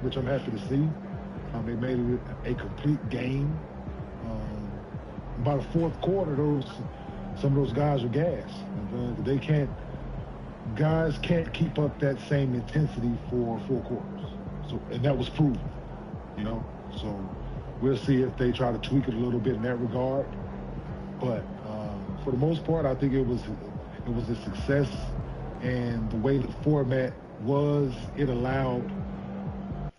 which I'm happy to see. They made it a complete game. By the fourth quarter, some of those guys were gassed. They can't guys can't keep up that same intensity for 4 quarters. So, and that was proven, you know. So we'll see if they try to tweak it a little bit in that regard. But for the most part, I think it was a success. And the way the format was, it allowed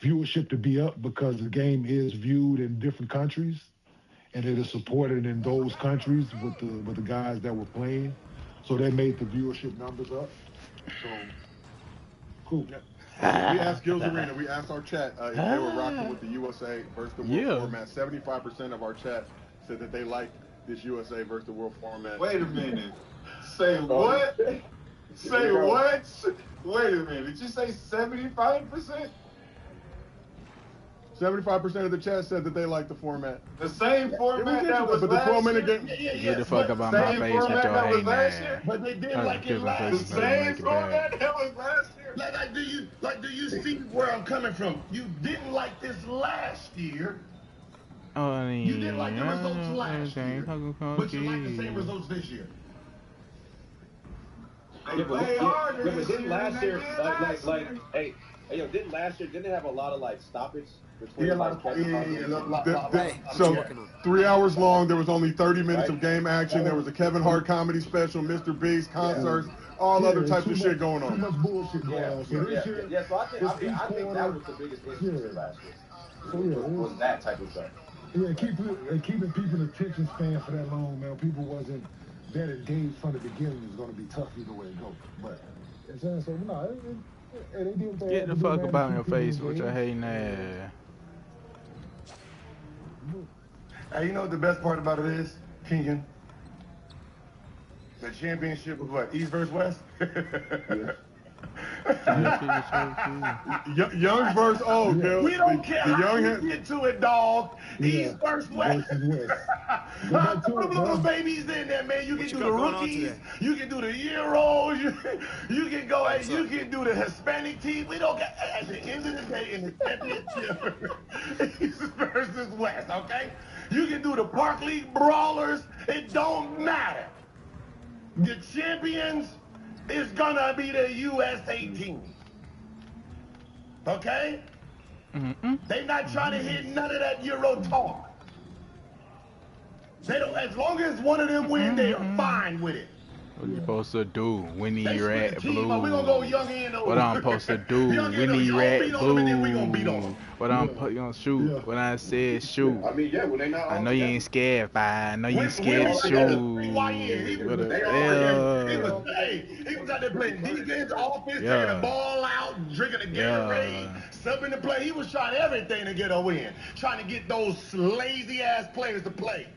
viewership to be up because the game is viewed in different countries, and it is supported in those countries with the guys that were playing. So that made the viewership numbers up. So cool. Yeah. We asked Gills Arena, we asked our chat if they were rocking with the USA versus the World format. 75% of our chat said that they like this USA versus the World format. Wait a minute. Say what? Say what? Wait a minute. Did you say 75%? 75% of the chat said that they like the format. The same format that was but the last 12-minute year? game. Get the fuck up on my face with your hating ass. But they did like it last The same format that was last year? Do you see where I'm coming from? You didn't like this last year. You didn't like the results last year, but you like the same results this year. They play harder but this didn't year last than year, they did last year. hey, didn't last year, didn't they have a lot of like stoppage between So 3 hours long, there was only 30 minutes of game action. There was a Kevin Hart comedy special, Mr. Beast concerts, all other types of shit going on. Too much bullshit going on. So this year, Yeah, so I think that was the biggest issue last year. Was that type of stuff. Yeah, keeping people attention span for that long, man. People wasn't that engaged from the beginning is going to be tough either way it goes. But so no, they did what they Get had the to do, fuck man, about to your keep people face with your engaged. hating ass. Hey, you know what the best part about it is, Keegan? The championship was what, East versus West? Young versus old, Gil. We don't care how you get to it, dog. East versus West. Put them little babies in there, man. You can do the rookies. You can do the Euros. You can go and you can do the Hispanic team. We don't get at the end of the day in the championship. East versus West, okay? You can do the Park League brawlers. It don't matter. The champions is gonna be the USA team. Okay? They not trying to hit none of that Euro talk. They don't, as long as one of them win, they are fine with it. What you supposed to do when They he split red the team blue? up. We gonna go young and old. What I'm supposed to do Young when and he old. red Beat on them and then we gonna beat on blue? them. What I'm gonna shoot? When I said shoot. I mean, yeah, when they not. I know you ain't scared, I know you ain't scared to He shoot. was out there playing defense, offense, taking the ball out, drinking a Gatorade, subbing the play. He was trying everything to get a win, trying to get those lazy ass players to play.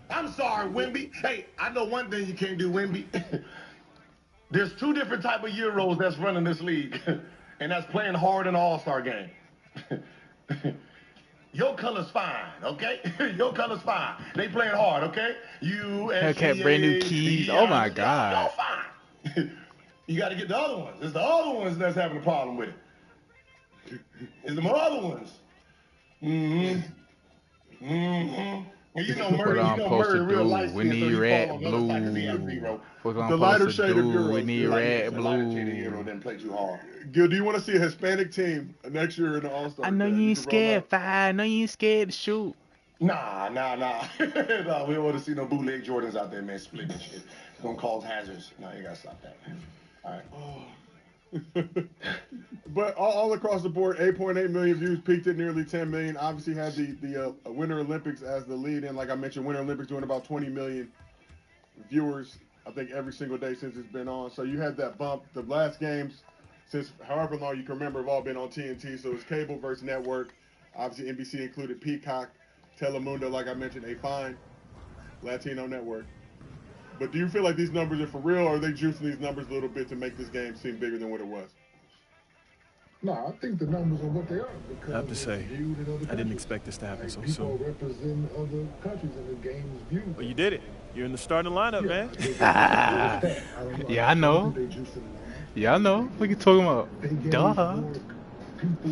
I'm sorry, Wemby. Hey, I know one thing you can't do, Wemby. There's two different type of Euros that's running this league, and that's playing hard in an all-star game. Your color's fine, okay? Your color's fine. They playing hard, okay? Hellcat brand new keys. Oh my God. Y'all fine. You got to get the other ones. It's the other ones that's having a problem with it. It's the other ones. And you know Murray, real light we need red blue. The lighter shade of Euro. We need red blue. Didn't play too hard. Gil, do you want to see a Hispanic team next year in the All-Star? I know you ain't scared, I know you ain't scared to shoot. Nah. Nah, we don't want to see no bootleg Jordans out there, man, splitting shit. It's gonna cause hazards. No, you gotta stop that, man. All right. But all across the board, 8.8 million views, peaked at nearly 10 million. Obviously had the Winter Olympics as the lead in. Like I mentioned, Winter Olympics doing about 20 million viewers, I think, every single day since it's been on. So you had that bump. The last games, since however long you can remember, have all been on TNT. So it's cable versus network. Obviously, NBC included Peacock, Telemundo, like I mentioned, a fine Latino network. But do you feel like these numbers are for real, or are they juicing these numbers a little bit to make this game seem bigger than what it was? No, I think the numbers are what they are. Because I have to say, I didn't expect this to happen so soon. People represent other countries and the game is viewed. Well, you did it. You're in the starting lineup, man. Yeah, I know. Yeah, I know. What you talking about? Duh.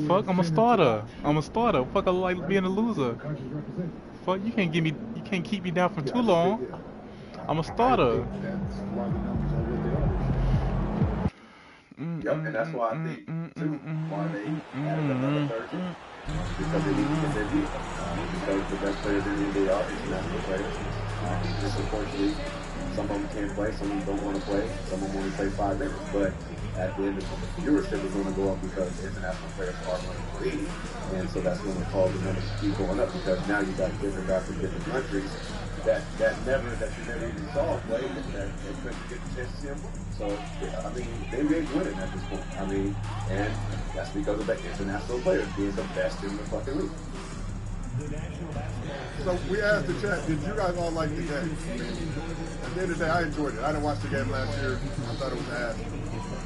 Fuck, I'm a starter. I'm a starter. Fuck, I like being a loser. Fuck, you can't keep me down for too long. I'm a starter. That's why the numbers are what they are. Yep, and that's why I think too why they added another third team. Because they need to get their deal. Because the best players in the NBA are international players. Just unfortunately, some of them can't play, some of them don't want to play, some of them only play 5 minutes. But at the end of the viewership is going to go up because international players are going to leave. And so that's going to cause the numbers to keep going up because now you got different guys from different countries that you never even saw play that they couldn't get the chance to see them. So I mean, the NBA's winning at this point. I mean, and that's because of the international players being the best in the fucking league. So we asked the chat, did you guys all like the game? At the end of the day, I enjoyed it. I didn't watch the game last year. I thought it was ass.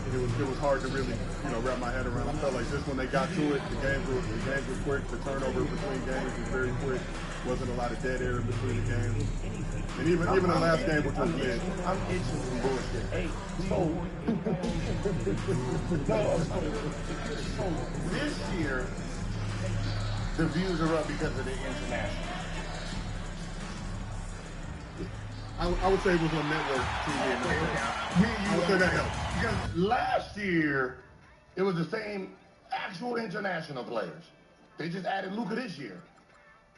It was hard to really, wrap my head around. I felt like just when they got to it, the games were quick. The turnover between games was very quick. Wasn't a lot of dead air in between the games. And even the last game, which was mid. I'm itching some bullshit. Hey, so this year, the views are up because of the international. I would say it was on network TV. I would say that helped. Because last year, it was the same actual international players. They just added Luka this year.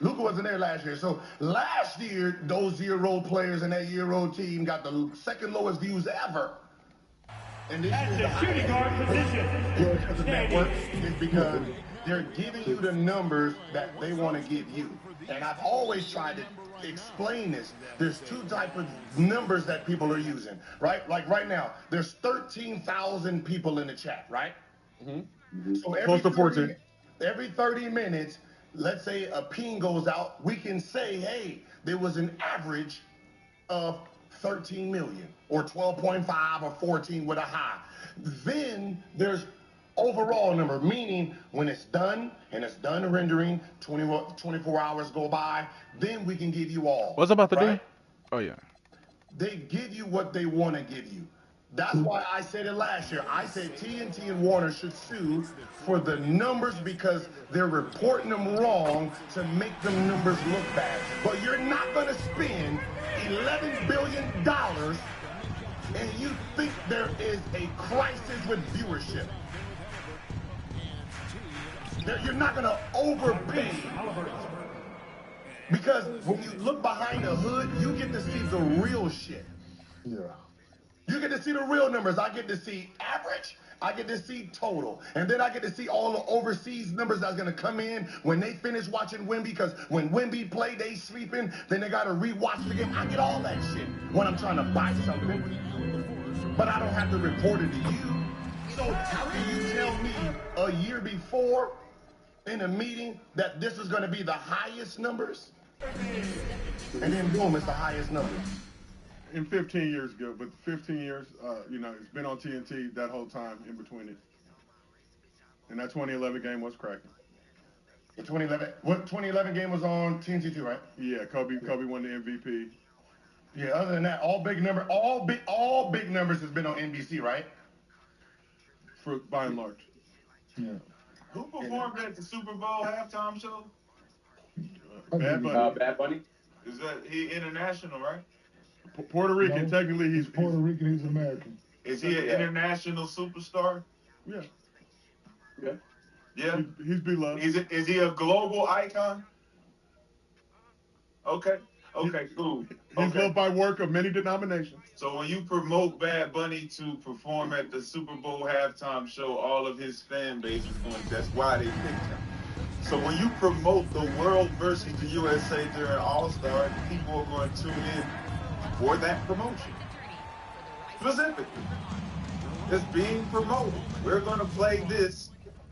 Luka wasn't there last year. So last year, those year-old players and that year-old team got the second lowest views ever. And this is the shooting guard position. Because of networks, it's because they're giving you the numbers that they want to give you. And I've always tried to explain this. There's 2 types of numbers that people are using, right? Like right now, there's 13,000 people in the chat, right? Mm-hmm. So every 30 minutes, let's say a ping goes out, we can say, hey, there was an average of 13 million or 12.5 or 14 with a high. Then there's overall number, meaning when it's done and it's done rendering, 24 hours go by, then we can give you all. What's about to do? Oh, yeah. They give you what they want to give you. That's why I said it last year. I said TNT and Warner should sue for the numbers because they're reporting them wrong to make them numbers look bad. But you're not going to spend $11 billion and you think there is a crisis with viewership. You're not going to overpay. Because when you look behind the hood, you get to see the real shit. Yeah. You get to see the real numbers. I get to see average. I get to see total. And then I get to see all the overseas numbers that's going to come in when they finish watching Wemby. Because when Wemby play, they sleeping. Then they got to rewatch the game. I get all that shit when I'm trying to buy something. But I don't have to report it to you. So how can you tell me a year before in a meeting that this is going to be the highest numbers? And then boom, it's the highest numbers. In 15 years ago, but 15 years, it's been on TNT that whole time in between it. And that 2011 game was cracking. The 2011 game was on TNT too, right? Yeah, Kobe won the MVP. Yeah, other than that, all big numbers has been on NBC, right? By and large. Yeah. Who performed at the Super Bowl halftime show? Bad Bunny. Bad Bunny? Is that he international, right? Puerto Rican, No, technically he's Puerto Rican, he's American. Is he an international superstar? Yeah. Yeah. Yeah. He's beloved. Is he a global icon? Okay. Okay, cool. He's loved by work of many denominations. So when you promote Bad Bunny to perform at the Super Bowl halftime show, all of his fan base is going, that's why they picked him. So when you promote the world versus the USA during All-Star, people are going to tune in for that promotion. Specifically. It's being promoted. We're going to play this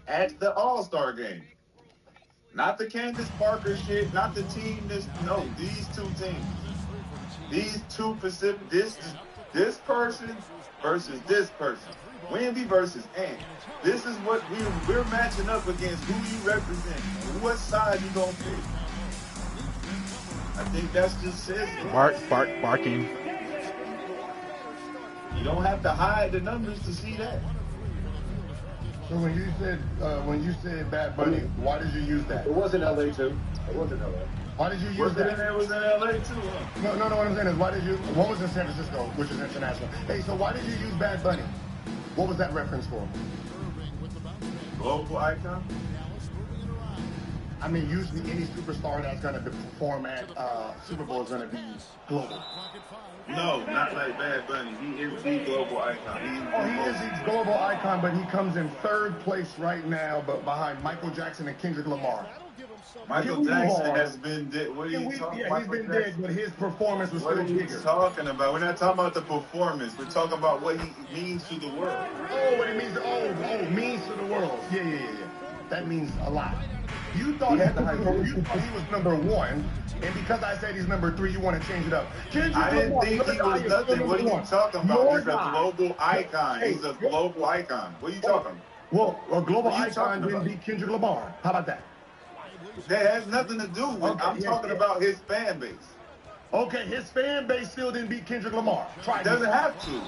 at the All-Star game. Not the Candace Parker shit, not the team, these 2 teams. These 2 Pacific, this person versus this person. Wemby versus Ant. This is what we're matching up against, who you represent, what side you gonna pick. I think that's just says it. Barking. You don't have to hide the numbers to see that. So when you said Bad Bunny, why did you use that? It was in LA too. It was in LA. Why did you use that? It was in LA too, huh? No, what I'm saying is, why did you? What was in San Francisco, which is international? Hey, so why did you use Bad Bunny? What was that reference for? Global icon? I mean, usually any superstar that's going to perform at Super Bowl is going to be global. No, not like Bad Bunny. He is the global icon. He is the global icon, but he comes in third place right now, but behind Michael Jackson and Kendrick Lamar. Michael Jackson has been dead. What are you talking about? He's been dead, but his performance was What still are you bigger. talking about? We're not talking about the performance. We're talking about what he means to the world. Oh, what it means? Means to the world. Yeah. That means a lot. You thought you thought he was number one, and because I said he's number three, you want to change it up. I didn't think he was nothing. What are you talking about? He's a global icon. He's a global icon. What are you talking about? Well, a global icon didn't beat Kendrick Lamar. How about that? That has nothing to do with. Okay, I'm talking about his fan base. Okay, his fan base still didn't beat Kendrick Lamar. It doesn't have to.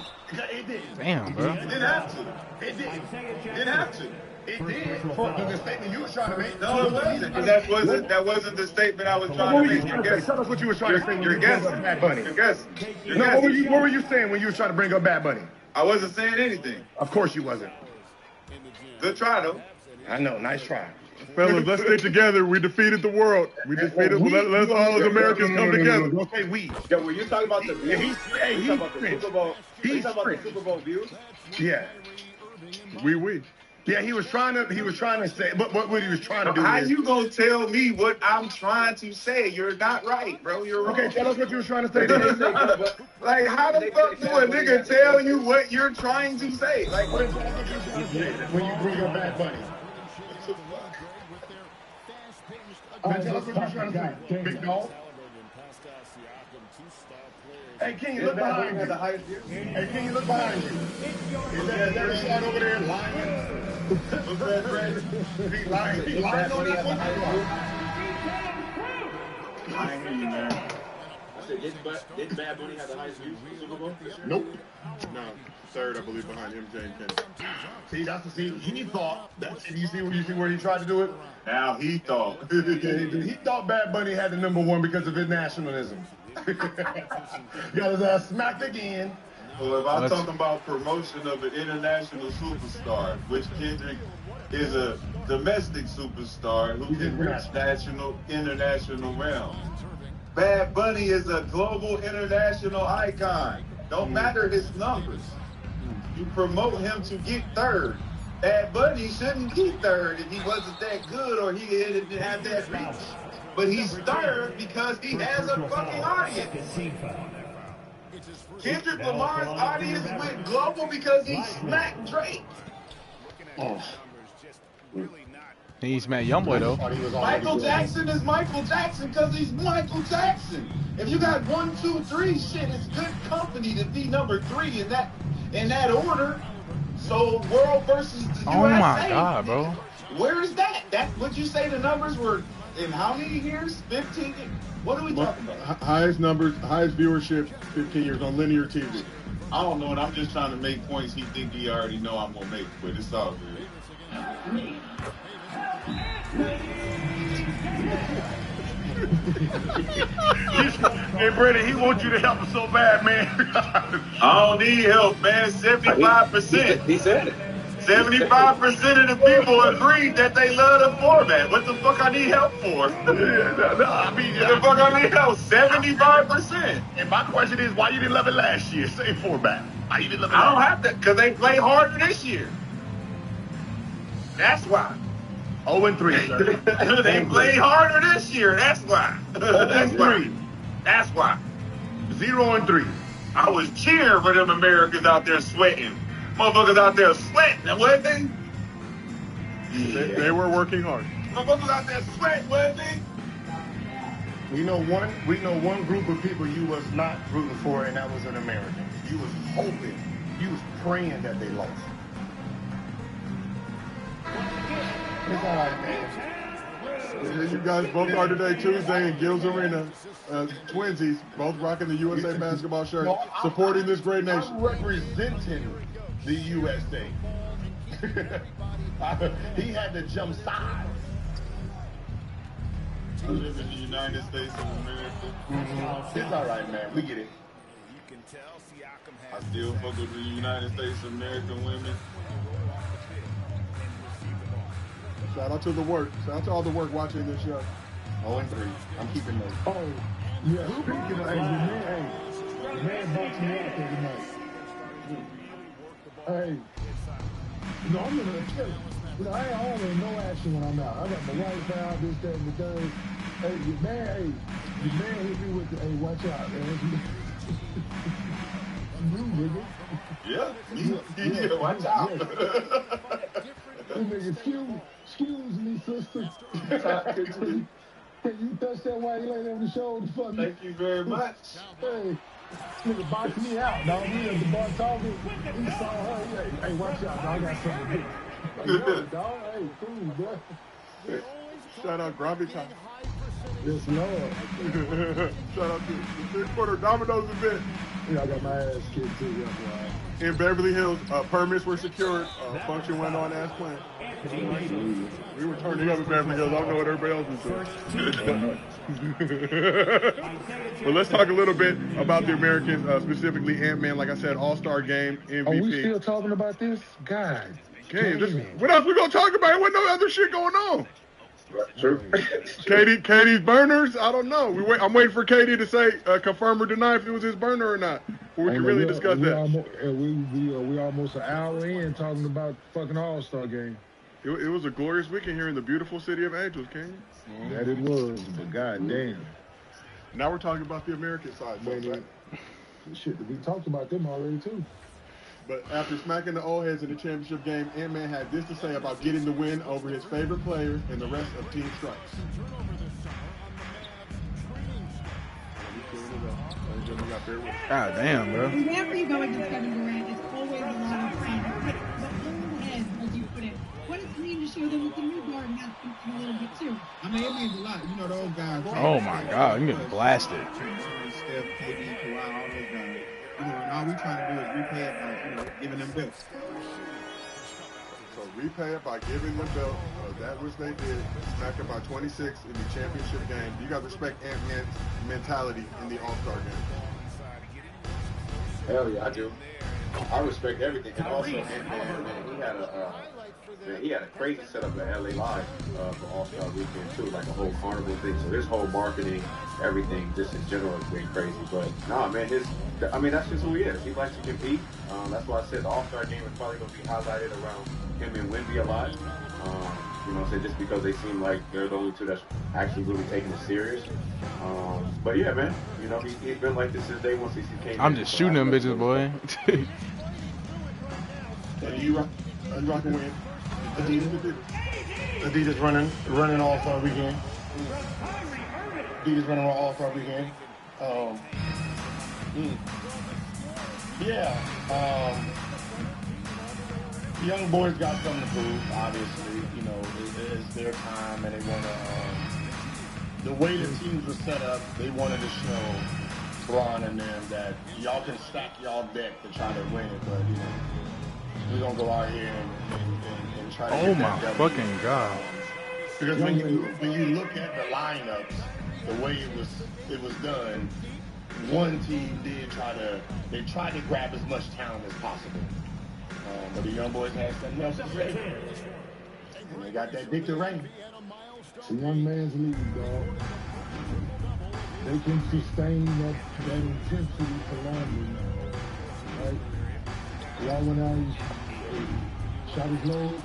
It did. Damn, bro. It didn't have to. It did. It didn't have to. It did. For the statement you were trying to make. No, it wasn't. That wasn't the statement I was trying to make. Tell us what you were trying to say. You're guessing. Bad Bunny. You're guessing. No, what were you saying when you were trying to bring up Bad Bunny? I wasn't saying anything. Of course you wasn't. Good try though. I know. Nice try. Fellas, let's stay together. We defeated the world. We defeated. Let's all as Americans come together. Don't say we. Yeah, were you talking about the views? He's talking about the Super Bowl. He's talking about the Super Bowl views? Yeah. We. Yeah, he was trying to say, but what he was trying to do How is, you gonna tell me what I'm trying to say? You're not right, bro. You're wrong. okay, tell us what you were trying to say. Then. Like, how the fuck do a nigga tell you what you're trying to say? Like, What is what you trying to say when you bring up Bad Bunny? Man, tell us what you're trying to say, big dog. Hey, can you look behind you? Hey, can you look behind you? Is that a shot over there lying? what's that, Brandon? He lying. He lying on that one. I ain't hear you, man. I said, didn't Bad Bunny have the highest views for the Super Bowl? Nope. No, third, I believe, behind MJ and Kendrick. See, he thought that. You see where he tried to do it? Now he thought. He thought Bad Bunny had the number one because of his nationalism. Got his ass smacked again. Well, if I'm talking about promotion of an international superstar, which Kendrick is a domestic superstar who can reach international realms. Bad Bunny is a global international icon. Don't matter his numbers. You promote him to get third. Bad Bunny shouldn't be third if he wasn't that good or he didn't have that reach. But he's third because he has a fucking audience. Kendrick Lamar's audience went global because he smacked Drake. He smacked Youngboy though. Michael Jackson is Michael Jackson because he's Michael Jackson. If you got 1, 2, 3, shit, it's good company to be number 3 in that order. So world versus the USA. Oh my God, bro. Where is that? Would you say the numbers were in how many years? 15? What are we talking about? Highest numbers, highest viewership, 15 years on linear TV. I don't know, and I'm just trying to make points he think he already know I'm gonna make, but it's all good. Hey, Brandon, he wants you to help him so bad, man. I don't need help, man. 75%. He said it. 75% of the people agreed that they love the format. What the fuck I need help for? I mean, What the fuck I need help? 75%. and my question is, why you didn't love it last year? Same format. Why you didn't love it I don't last have to, because they play harder this year. That's why. 0-3, sir. They play harder this year. That's why. That's why. 0-3. That's why. 0-3. I was cheering for them Americans out there sweating. Motherfuckers out there sweating, wasn't they? They were working hard. Motherfuckers out there sweating, wasn't they? We know one group of people you was not rooting for, and that was an American. You was hoping, you was praying that they lost. It's all right, man. You guys both are today, Tuesday, in Gills Arena. Twinsies, both rocking the USA basketball shirt, supporting this great nation. I'm representing the USA. He had to jump side. I live in the United States of America. It's all right, man. We get it. I still fuck with the United States of American women. Shout out to the work. Shout out to all the work watching this show. 0-3. I'm keeping those. Oh, yeah. Speaking of, the man boxed me out there tonight. Hey, I'm gonna tell you, I ain't always no action when I'm out. I got my wife out, this, that, and the third. Hey, your man hit me with the, hey, watch out, man. You, nigga. Yeah, watch out. Hey, nigga, excuse me, sister. Can you touch that while you lay there on the shoulder for me? Thank you very much. Hey, nigga boxed me out, dog. We at the bar talking. He saw her. Hey, watch out, dog. I got something to do. Like, yo, dog. Hey, cool, bro. Shout out Gravitas. Yes, Lord. Shout out to the 3-quarter Domino's event. Yeah, I got my ass kicked too. That's why. In Beverly Hills, permits were secured. Function went on as planned. We were turning up in Beverly Hills. I don't know what everybody else was doing. Well, let's talk a little bit about the Americans, specifically Ant-Man. Like I said, All-Star Game, MVP. Are we still talking about this? God. What else we gonna talk about? There wasn't no other shit going on. True. Katie's burners? I don't know. I'm waiting for Katie to say, confirm or deny if it was his burner or not. Before we can really discuss that. We almost an hour in talking about fucking All-Star Game. It was a glorious weekend here in the beautiful city of Angels, King. That it was, but goddamn. Now we're talking about the American side. Shit, we talked about them already too. But after smacking the old heads in the championship game, Ant-Man had this to say about getting the win over his favorite player and the rest of Team Stripes. God damn, bro. Whenever you go against Kevin Durant, it's always a long train. But the old heads, as you put it, what does it mean to show them that the new guard has something a little bit too? I mean, it means a lot. You know, those guys. Oh my God, I'm getting blasted. Steph, KD, Kawhi, all those guys. You know, and all we trying to do is repay it by, giving them belts. So repay it by giving them belts. That which they did, smacking by 26 in the championship game. You got to respect Ant-Man's mentality in the All-Star game. Hell yeah, I do. I respect everything. And also, Ant-Man, he had a crazy setup at LA Live for All-Star Weekend too, like a whole carnival thing. So his whole marketing, everything, just in general, has been crazy. But nah, man, that's just who he is. He likes to compete. That's why I said the All-Star Game is probably going to be highlighted around him and Wemby a lot. Just because they seem like they're the only two that's actually really taking it serious. But yeah, man, he's been like this since day one since he came. I'm just shooting them bitches, boy. You rocking with Adidas running All-Star Weekend. Adidas running All-Star Weekend. Young boys got something to prove, obviously. It's their time, and they want to. The way the teams were set up, they wanted to show Bron and them that y'all can stack y'all deck to try to win it, but we're gonna go out here and try to. Oh my fucking God! Because when you look at the lineups, the way it was done, one team they tried to grab as much talent as possible. But the young boys had something else to say. And they got that Victor Rain. It's a young man's league, dog. They can sustain that intensity for longer, right? Y'all went out, he shot his load.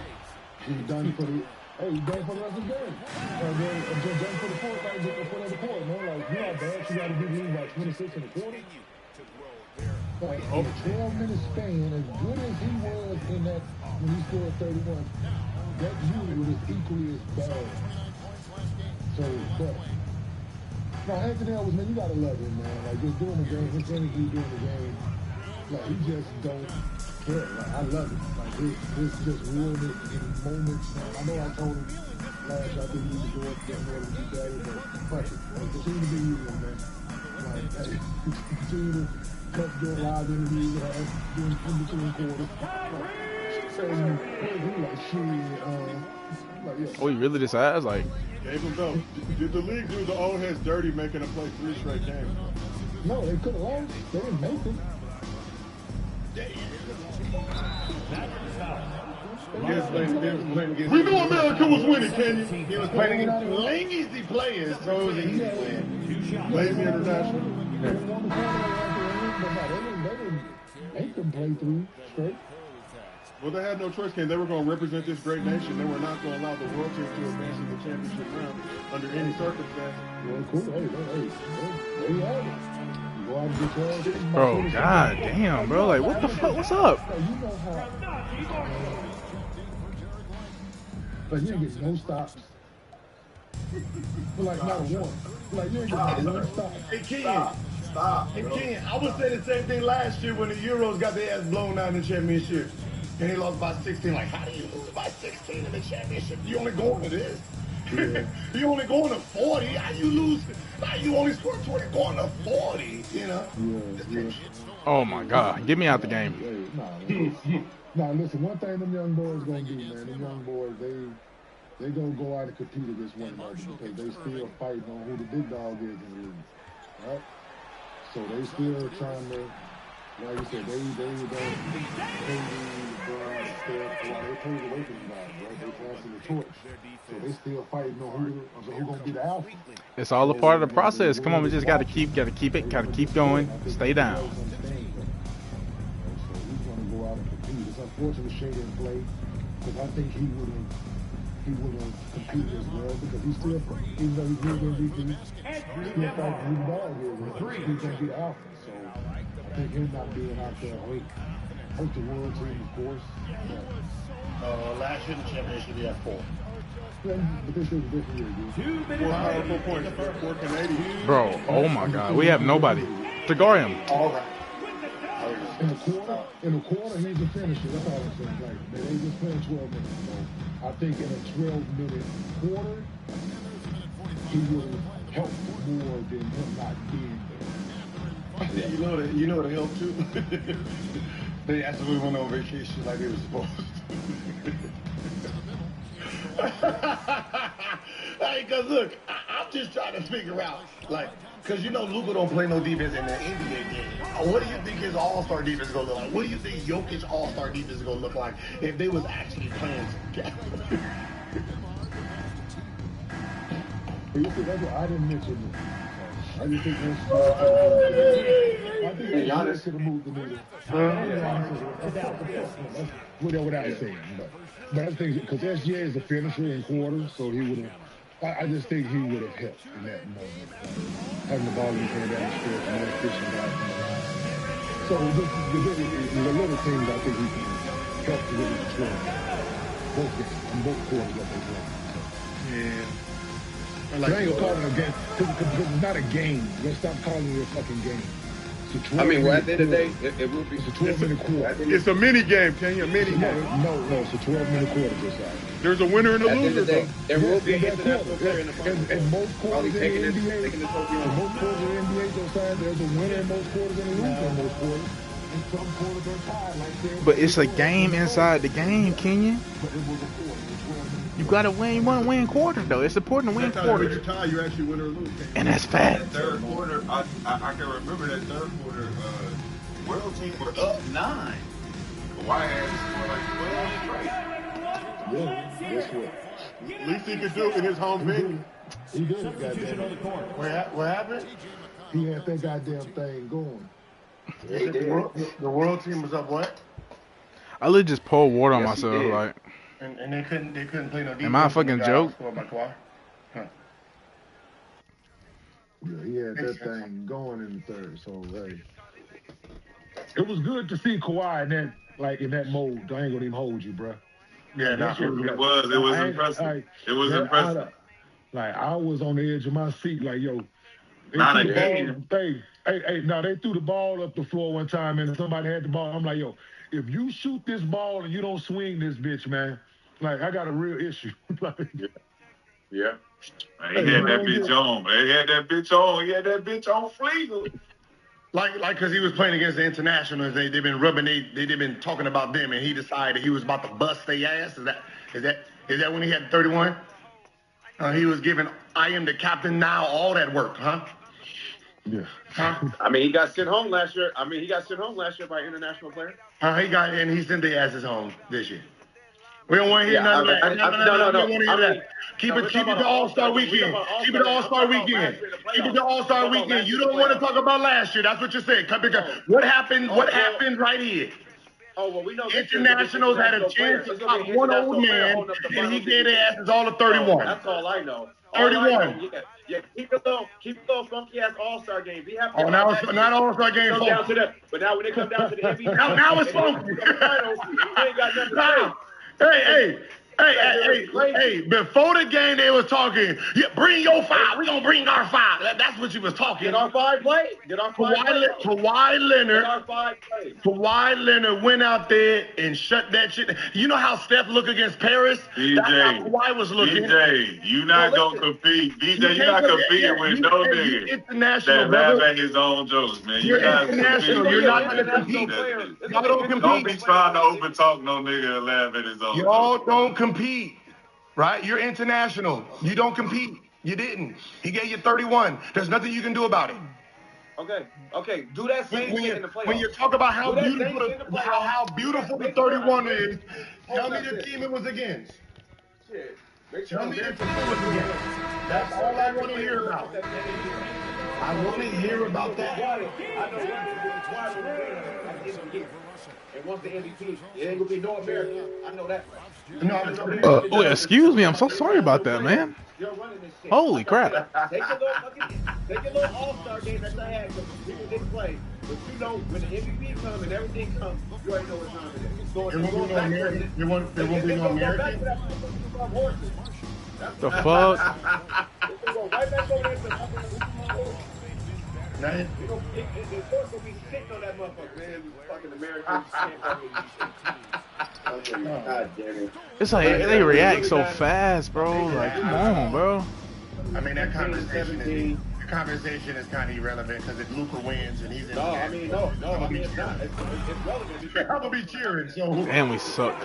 He's done for the rest of the game. Just done for the fourth, for the quarter, man. Like, you're not bad. You got to be leading by 26 in the quarter. Like, in a 12-minute span, as good as he was in that, when he scored 31, that unit was equally as bad. So, but, now Anthony Edwards, man, you gotta love him, man. Like, just doing the game, his energy during the game, like, he just don't care. Like, I love it. Like, it's just realness in moments. I know I told him last year I think he was going to get more than he better, but fuck it. Like, continue to be you, man. Like, hey, continue to touch your live interviews doing in between quarters. Oh, he really just asked like. Gave him though. Did the league do the old heads dirty making him play 3 straight games? No, they could have lost. They didn't make it. We knew America was winning, Kenya. He was playing against lazy players, so it was an easy win. Lazy international. They didn't make them play 3 straight. Well, they had no choice, Ken. They were going to represent this great nation. They were not going to allow the world team to advance in the championship round under any circumstance. Well, cool. Hey, there you have it. You go out and get yours. Bro, god damn, bro. Like, what the fuck? What's up? You know how. But you ain't get no stops. Like, not a one. Like, you ain't get no stops. Hey, Ken. Stop. Hey, Ken, I would say the same thing last year when the Euros got their ass blown out in the championship. And they lost by 16. Like, how do you lose by 16 in the championship? You only going to this. Yeah. You only going to 40. How you lose? How you only score 20 going to 40, you know? Yeah. Oh, my God. Get me out the game. Nah, listen, one thing them young boys going to do, man, them young boys, they going to go out and compete against one another because they still fighting on who the big dog is in the league, right? So they still trying to, like you said, they paved the way for you guys, right? They passing the torch. So they still fighting on who gonna be the alpha. It's all a part of the process. Come on, we just gotta keep going, stay down. So he's gonna go out and compete. It's unfortunate Shea didn't play because I think he would have competed as well because he's still, even though he's really MVP, he's still fighting who the dog is. He's gonna be the alpha. So I think him not being out there hurt the world team, of course. Last year in the championship, he had 4. But this is a different year, dude. 4 powerful points. 4 Canadians. Bro, oh my God, we have nobody. Tagarium. All right. In a quarter, he's a finisher. That's all I'm saying. Like, they just playing 12 minutes. So I think in a 12-minute quarter, he would have helped more than him not being there. You know what helped too? They actually went on vacation like they were supposed to. Hey, cause look, I'm just trying to figure out, like, cause you know Luka don't play no defense in the NBA game. What do you think his All-Star defense is gonna look like? What do you think Jokic's All-Star defense is gonna look like if they was actually playing together? You see, that's what I didn't mention this. I just think this Giannis should have moved the middle. Without saying, but I think because SGA is a finisher in quarters, so he would have. I just think he would have helped in that moment, having the ball in his hand down the stretch, more efficient guy. So the little things, I think he can help to really control both games, in both quarters that they play. Yeah. I ain't gonna call it a game because it's not a game. Let's stop calling it a fucking game. I mean, well, at the end of the day, it will be. It's a 12-minute quarter. It's a mini game, Kenya. A mini game. No, it's a 12-minute quarter just out. There's a winner and a At the end loser. of the day, there will be an international player in the finals. And most quarters in the NBA, taking this whole and most quarters in the NBA, there's a winner in most quarters and a loser in most quarters. And some quarters are tied like that. But it's a game inside the game, Kenyon. But it was a quarter. You gotta win. You wanna win quarters though. It's important to win quarters. Every time you actually win or lose. And that's fact. That third quarter, I can remember that third quarter. World team were up 9. Kawhi had to score like 12 straight. Yeah, guess what? Least he could do in his home venue. He did it, goddamn. What happened? He had that goddamn thing going. The world team was up what? I literally just poured water on Yes, he myself. did. Like, And they couldn't play no defense. Am I a fucking joke? Yeah, he had that thing going in the third. So, hey, it was good to see Kawhi in that mode. I ain't gonna even hold you, bro. Yeah, It was impressive. It was impressive. I was on the edge of my seat, like, yo. Not a game. Hey, they threw the ball up the floor one time and somebody had the ball. I'm like, yo, if you shoot this ball and you don't swing this bitch, man, like, I got a real issue. Yeah. He had that bitch on. He had that bitch on. He had that bitch on Fleagle. because he was playing against the internationals, they've been they've been talking about them, and he decided he was about to bust their ass. Is that when he had 31? He was giving I am the captain now all that work, huh? Yeah. Huh? I mean, he got sent home last year. He got sent home last year by an international player. He sent their asses home this year. We don't want to hear none of that. No. We don't want to hear that. Keep it the All-Star weekend. Keep it the All-Star weekend. Keep it the All-Star weekend. You don't want to talk about last year. That's what you said. What happened? What happened right here? Oh, well, we know Internationals had a chance to top one old man, and he gave their asses all of 31. That's all I know. 31. Yeah, keep a little funky ass All-Star games. Now it's not All-Star game funky. But now when it comes down to the MVP, now it's funky. You ain't got nothing to say. Hey, before the game they was talking, bring your 5. We gonna bring our 5. That's what you was talking. Did our 5 play? Kawhi Leonard went out there and shut that shit. You know how Steph looked against Paris? BJ, that's how Kawhi was looking. BJ, you not gonna compete. BJ, you're not competing with no nigga that laugh at his own jokes, man. You're international. You're not gonna compete. Y'all don't compete. Don't be trying to over talk no nigga and laugh at his own jokes. Y'all don't compete, right? You're international. You don't compete. You didn't. He gave you 31. There's nothing you can do about it. Okay. Do that same thing in the playoffs. When you talk about how beautiful the 31 is, tell me the team it was against. Tell me the team it was against. That's all I want to hear about. I want to hear about that. And once the MVP, it ain't gonna be no American. I know that. Excuse me. I'm so sorry about that, man. Holy crap. Take your little All-Star game that I had because people didn't play. But you know, when the MVP comes and everything comes, you already know what time it is. There won't be no American. There won't be no American. The fuck? It's like they react so fast, bro. Like, come on, bro. I mean, that conversation is kind of irrelevant because if Luka wins and he's in I mean, it's not. It's relevant. I'm gonna be cheering. So damn, we suck.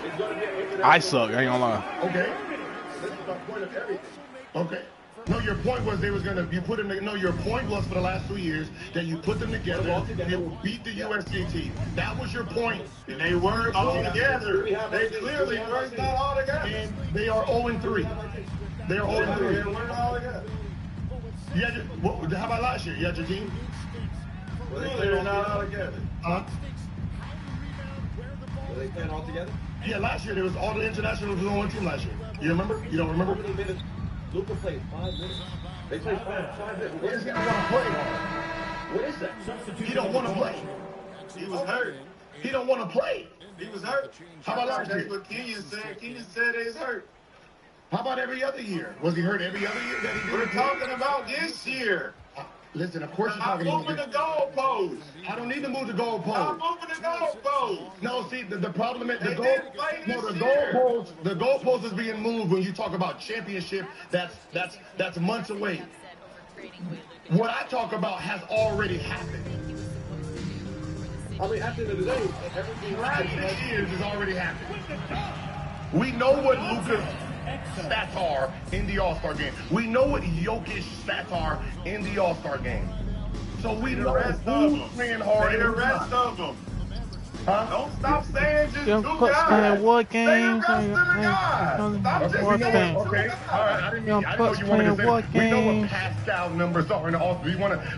I suck. I ain't gonna lie. Okay. This is the point of everything. Okay. No, your point was your point was for the last 2 years that you put them together, they will beat the USC team. That was your point. And they weren't all together. They clearly weren't not all together. And they are 0-3. They are 0-3. They weren't all together. How about last year? You had your team? Well, they clearly not all together. Huh? Were they playing all together? Yeah, last year there was all the internationals on one team last year. You remember? You don't remember? How many minutes? Luka played 5 minutes. They played 5 minutes. What does he want to play? What is that? He don't want to play. He was hurt. He don't want to play. He was hurt. How about last year? That's what Kenyon said. Kenyon said he was hurt. How about every other year? Was he hurt every other year that he did? We're talking about this year. Listen, of course you're I'm talking moving the goalposts. I don't need to move the goalpost. I'm moving the goalposts. No, see, the problem is the the goalpost is being moved when you talk about championship. That's months away. What I talk about has already happened. I mean, at the end of the day, everything last 6 years has already happened. We know what Luka's stats are in the All-Star game. We know what Jokic's stats are in the All-Star game. So we know who's playing hard. The rest of them. Huh? Don't stop saying just Them 2 Bucks guys. playing what Say games? the rest of the guys. Stop just What saying games? Okay, all right. I didn't know Bucks you wanted to playing what say. We know what games? Pascal numbers are in the All-Star.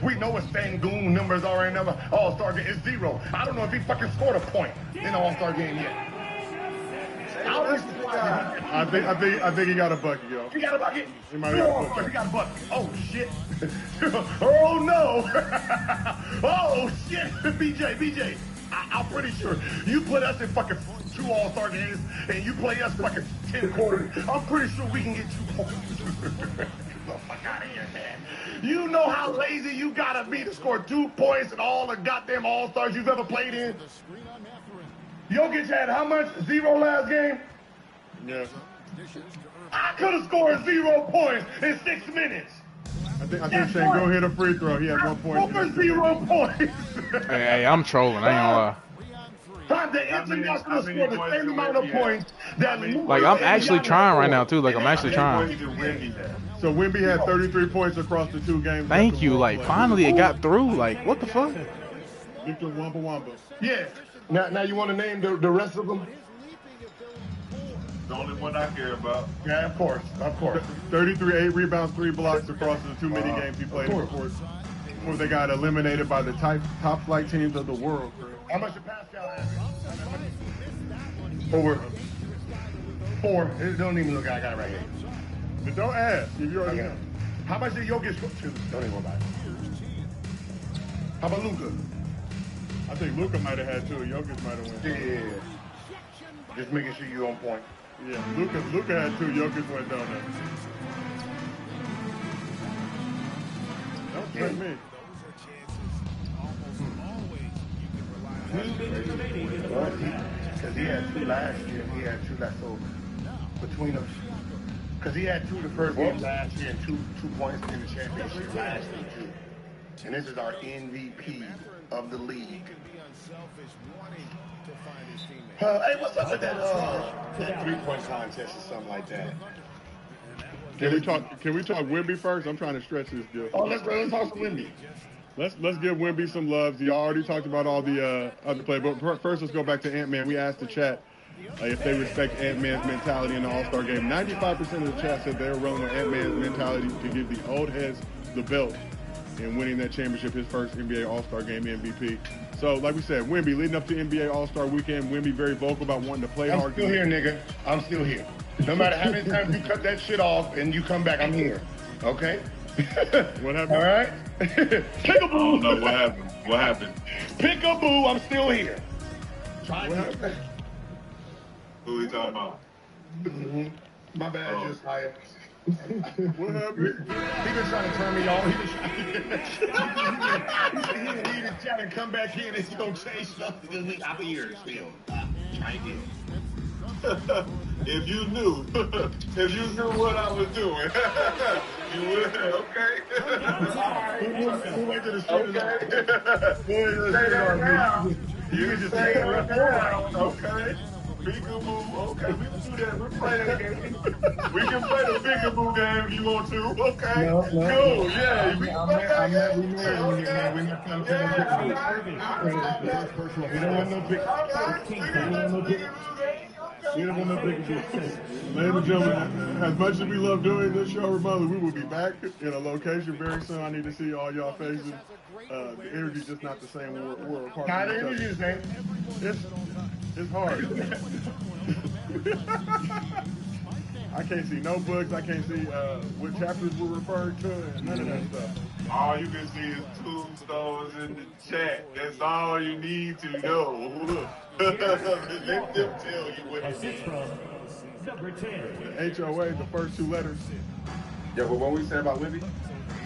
We know what Sengun numbers are in the All-Star game. It's 0. I don't know if he fucking scored a point in the All-Star game yet. I think he got a bucket, yo. He got a bucket. He might have got a bucket. He got a bucket. Oh shit. Oh no. Oh shit. BJ. I'm pretty sure you put us in fucking 2 All-Star games and you play us fucking 10 quarters. I'm pretty sure we can get 2 points. Get the fuck out of here, man. You know how lazy you gotta be to score 2 points in all the goddamn All-Stars you've ever played in? Jokic had how much? 0 last game? Yeah. I could have scored 0 points in 6 minutes. I think Şengün hit a free throw. He had 1 point. Over 0 points. Hey, I'm trolling. I ain't gonna lie. The International scored the same amount of points that Like, I'm actually trying right now, too. Like, I'm actually trying. So Wemby had 33 points across the 2 games. Thank you. Like, finally it got through. Like, what the fuck? Victor Wamba. Yeah. Now you want to name the rest of them? The only one I care about. Yeah, of course. 33, 8 rebounds, 3 blocks across the 2 mini games he played before they got eliminated by the top flight teams of the world. How much did Pascal have? Over 4. It don't even look like I got it right here. But don't ask if you already know. How much did Jokic score? Don't even worry about it. How about Luka? I think Luka might have had 2. Jokic might have won. Yeah. Just making sure you're on point. Yeah, Luka had 2. Jokic went down there. Don't trick me. Because he had 2 last year, he had 2 left over between them. Because he had 2 the first game last year and 2 points in the championship last year too. And this is our MVP of the league. Hey, what's up with that 3-point contest or something like that? Can we talk Wemby first? I'm trying to stretch this deal. Oh, let's talk some Wemby. Let's give Wemby some love. Y'all already talked about all the other play, but first let's go back to Ant-Man. We asked the chat if they respect Ant-Man's mentality in the All-Star game. 95% of the chat said they were rolling with Ant-Man's mentality to give the old heads the belt and winning that championship, his first NBA All-Star game MVP. So, like we said, Wemby, leading up to NBA All-Star weekend, Wemby very vocal about wanting to play hard. I'm still here, nigga. I'm still here. No matter how many times you cut that shit off and you come back, I'm here. Okay? What happened? All right? Pick-a-boo. No, what happened? Pick-a-boo, I'm still here. Who we talking about? My bad, just higher. What happened? He been trying to turn me on. He been trying to come back in and he's going to change something. I'm here still. Trying to get If you knew what I was doing, you would. Okay. Who went to the street? You can just say it down. Okay. Peekaboo. Okay, we can do that. We're playing the game. We can play the peekaboo game if you want to. Okay. No. Cool. Yeah. We don't want no big. Ladies and gentlemen, as much as we love doing this show remotely, we will be back in a location very soon. I need to see all y'all faces. The energy's just not the same when we're apart. Nah, the energy's the same. It's hard. I can't see no books. I can't see what chapters we're referring to and none of that stuff. All you can see is tombstones in the chat. That's all you need to know. Let them tell you what it is. The HOA, the first 2 letters. Yeah, but what we say about Wemby?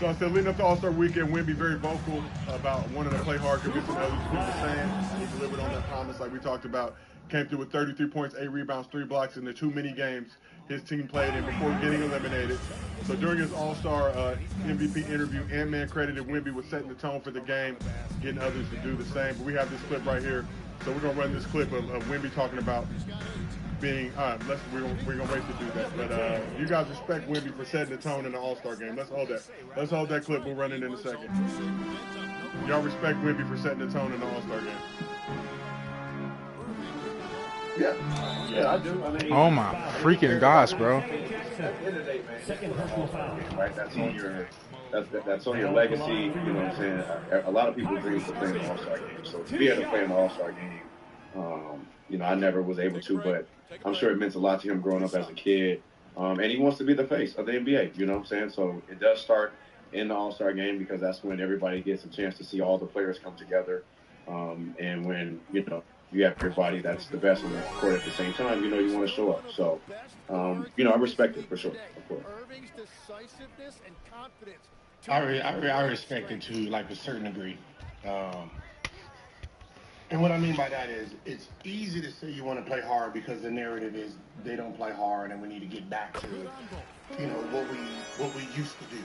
So I said, leading up to All-Star Weekend, Wemby very vocal about wanting to play hard, convincing others to do the same. He delivered on that promise like we talked about. Came through with 33 points, 8 rebounds, 3 blocks in the 2 mini games his team played in before getting eliminated. So during his All-Star MVP interview, Ant-Man credited Wemby with setting the tone for the game, getting others to do the same. But we have this clip right here. So we're going to run this clip of Wemby talking about being, we're going to wait to do that. But you guys respect Wemby for setting the tone in the All-Star game. Let's hold that. Let's hold that clip. We'll run it in a second. Y'all respect Wemby for setting the tone in the All-Star game. Yeah, I do. I mean, Oh my freaking gosh, bro. Right, that's on your legacy. You know what I'm saying? A lot of people dream of playing the All-Star game. So to be able to play in the All-Star game, I never was able to, but I'm sure it meant a lot to him growing up as a kid. And he wants to be the face of the NBA. You know what I'm saying? So it does start in the All-Star game because that's when everybody gets a chance to see all the players come together. And when you have everybody that's the best on the court at the same time, you want to show up. So, I respect it for sure, of course. I respect it to like a certain degree. And what I mean by that is it's easy to say you want to play hard because the narrative is they don't play hard and we need to get back to, what we used to do.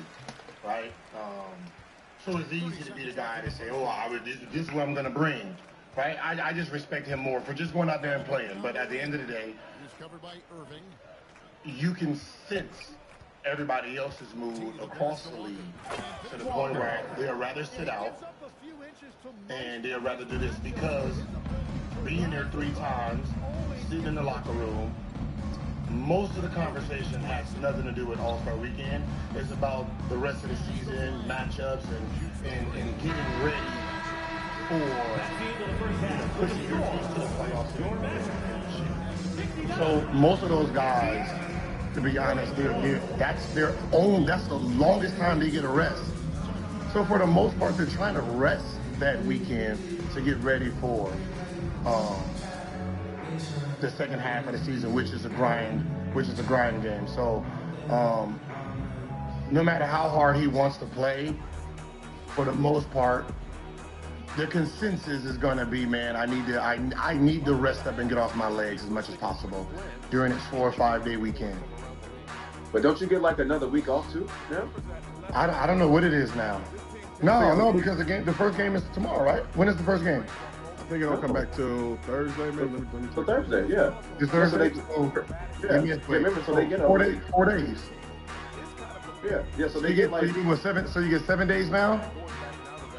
right? So it's easy to be the guy to say, oh, this is what I'm going to bring, right? I just respect him more for just going out there and playing. But at the end of the day, you can sense everybody else's mood across the league to the point where they'll rather sit out and they'll rather do this because being there 3 times, sitting in the locker room, most of the conversation has nothing to do with All-Star Weekend. It's about the rest of the season, matchups, and getting ready for pushing your team to the playoffs. So most of those guys, to be honest, that's their own. That's the longest time they get a rest. So for the most part, they're trying to rest that weekend to get ready for the second half of the season, which is a grind game. So no matter how hard he wants to play, for the most part, the consensus is going to be, man, I need to rest up and get off my legs as much as possible during this 4 or 5 day weekend. But don't you get like another week off too now? I don't know what it is now. No, because the first game is tomorrow, right? When is the first game? I think it'll come back till Thursday, maybe. So Thursday, yeah. It's Thursday. Remember, so they get 4 days. 4 days. Yeah. So they get like what, 7. So you get 7 days now.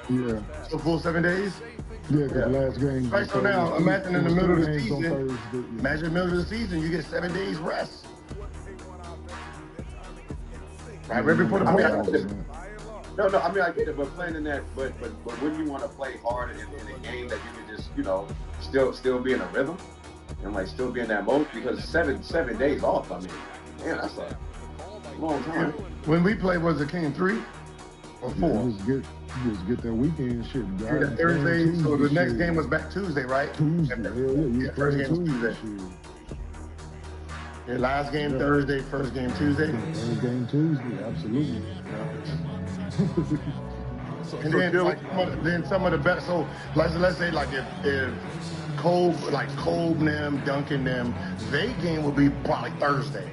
Yeah. So full 7 days. Yeah, because last game. Right. So now imagine in the middle of the season. Imagine in the middle of the season, you get 7 days rest. Right before the playoffs. No, I mean I get it, but playing in that, but when you want to play hard in a game that you can just still be in a rhythm and like still be in that mode, because seven days off. I mean, man, that's a long time. When we played, was it King 3 or 4? You just get that weekend shit. Yeah, Thursday. So the next game was back Tuesday, right? Tuesday. Yeah, first game was Tuesday. Your last game Thursday, first game Tuesday. First game Tuesday, absolutely. And then some of the best. So let's say like if Kobe them, Duncan them, their game will be probably Thursday.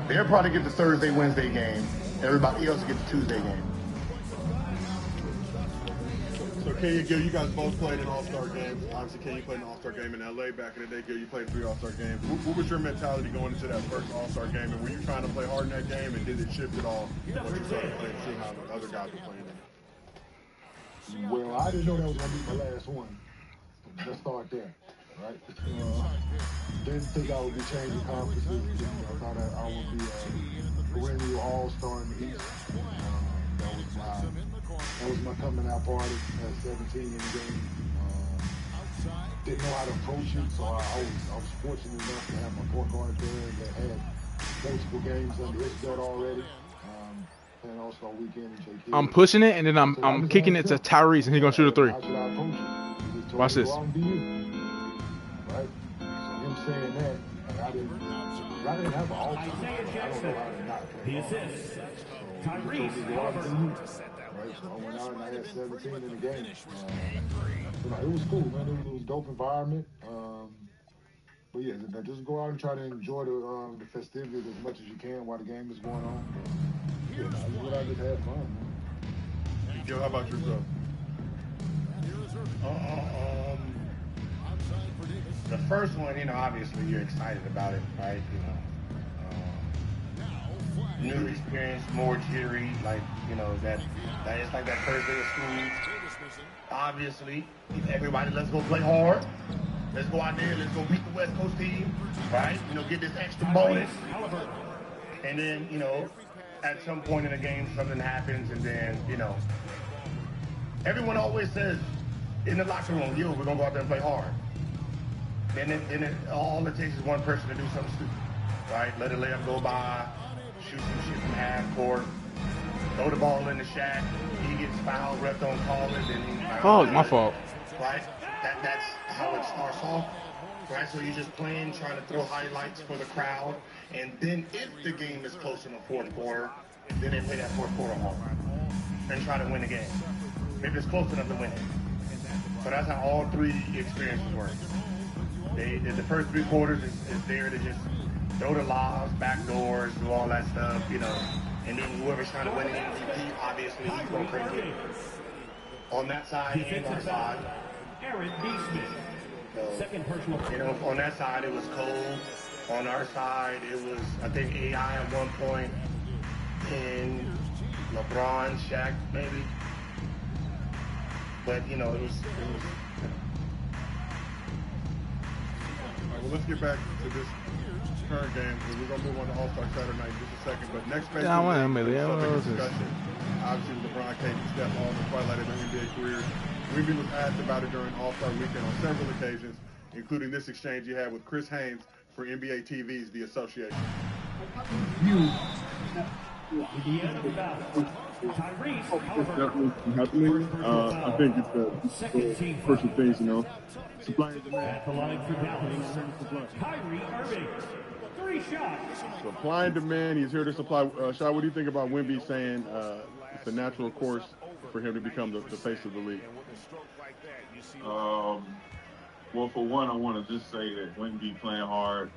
They'll probably get the Thursday, Wednesday game. Everybody else gets the Tuesday game. So Kenya, Gil, you guys both played in All-Star games. Obviously, Kenya played an All-Star game in LA back in the day. Gil, you played 3 All-Star games. What was your mentality going into that first All-Star game? And were you trying to play hard in that game? And did it shift at all once you started playing, seeing how the other guys were playing it? Well, I didn't know that was going to be my last one. Let's start there, right? Didn't think I would be changing conferences. I thought I would be a perennial All-Star in the East. That was my coming out party at 17 in the game. Didn't know how to approach it, so I was fortunate enough to have my point guard there that had multiple games under his belt already. Playing All-Star Weekend and JK. I'm pushing it, and then I'm kicking it to Tyrese, and he's gonna shoot a 3. How should I approach it? Watch this. Right? So him saying that, like, I didn't have an All-Star. I don't know how to not play. The assist. Tyrese. Right, so I went out and I had 17 in the game. It was cool, man. It was a dope environment. But yeah, just go out and try to enjoy the festivities as much as you can while the game is going on. But, yeah, I just out just have fun, man. Gil, how about yourself? The first one, obviously you're excited about it, right? New experience, more jittery, like, that it's like that first day of school. Obviously, everybody, let's go play hard. Let's go out there, let's go beat the West Coast team, right? Get this extra bonus. And then, at some point in the game, something happens, and then, everyone always says in the locker room, we're going to go out there and play hard. Then all it takes is one person to do something stupid, right? Let a layup go by, shoot some shit from half court, throw the ball in the shack, he gets fouled, ref don't call it, then he Oh, my fault. Right? That's how it starts off. Right? So you're just playing, trying to throw highlights for the crowd, and then if the game is close in the fourth quarter, then they play that fourth quarter hard and try to win the game. If it's close enough to win it. So that's how all 3 experiences work. The first 3 quarters is there to just throw the lobs, back doors, do all that stuff, And then whoever's trying to win the MVP, obviously he's going crazy. On that side and our side. Aaron Neesmith. So, Second personal. you know, on that side it was Cole. On our side it was, I think, AI at one point. And LeBron, Shaq, maybe. But, you know, it was All right, well, let's get back to this current game. We're going to move on to All-Star Saturday night in just a second. But next phase Yeah, I want of him, the yeah, subject what of discussion, obviously LeBron, KD, Steph, all in the twilight of their NBA careers. Wemby was asked about it during All-Star Weekend on several occasions, including this exchange he had with Chris Haynes for NBA TV's The Association. Definitely happening. I think it's the crucial things, you know. Supply and demand. Kyrie Irving. 3 shots. Supply and demand. He's here to supply. Shai, what do you think about Wemby saying it's a natural course for him to become the face of the league? Well, for one, I want to just say that Wemby playing hard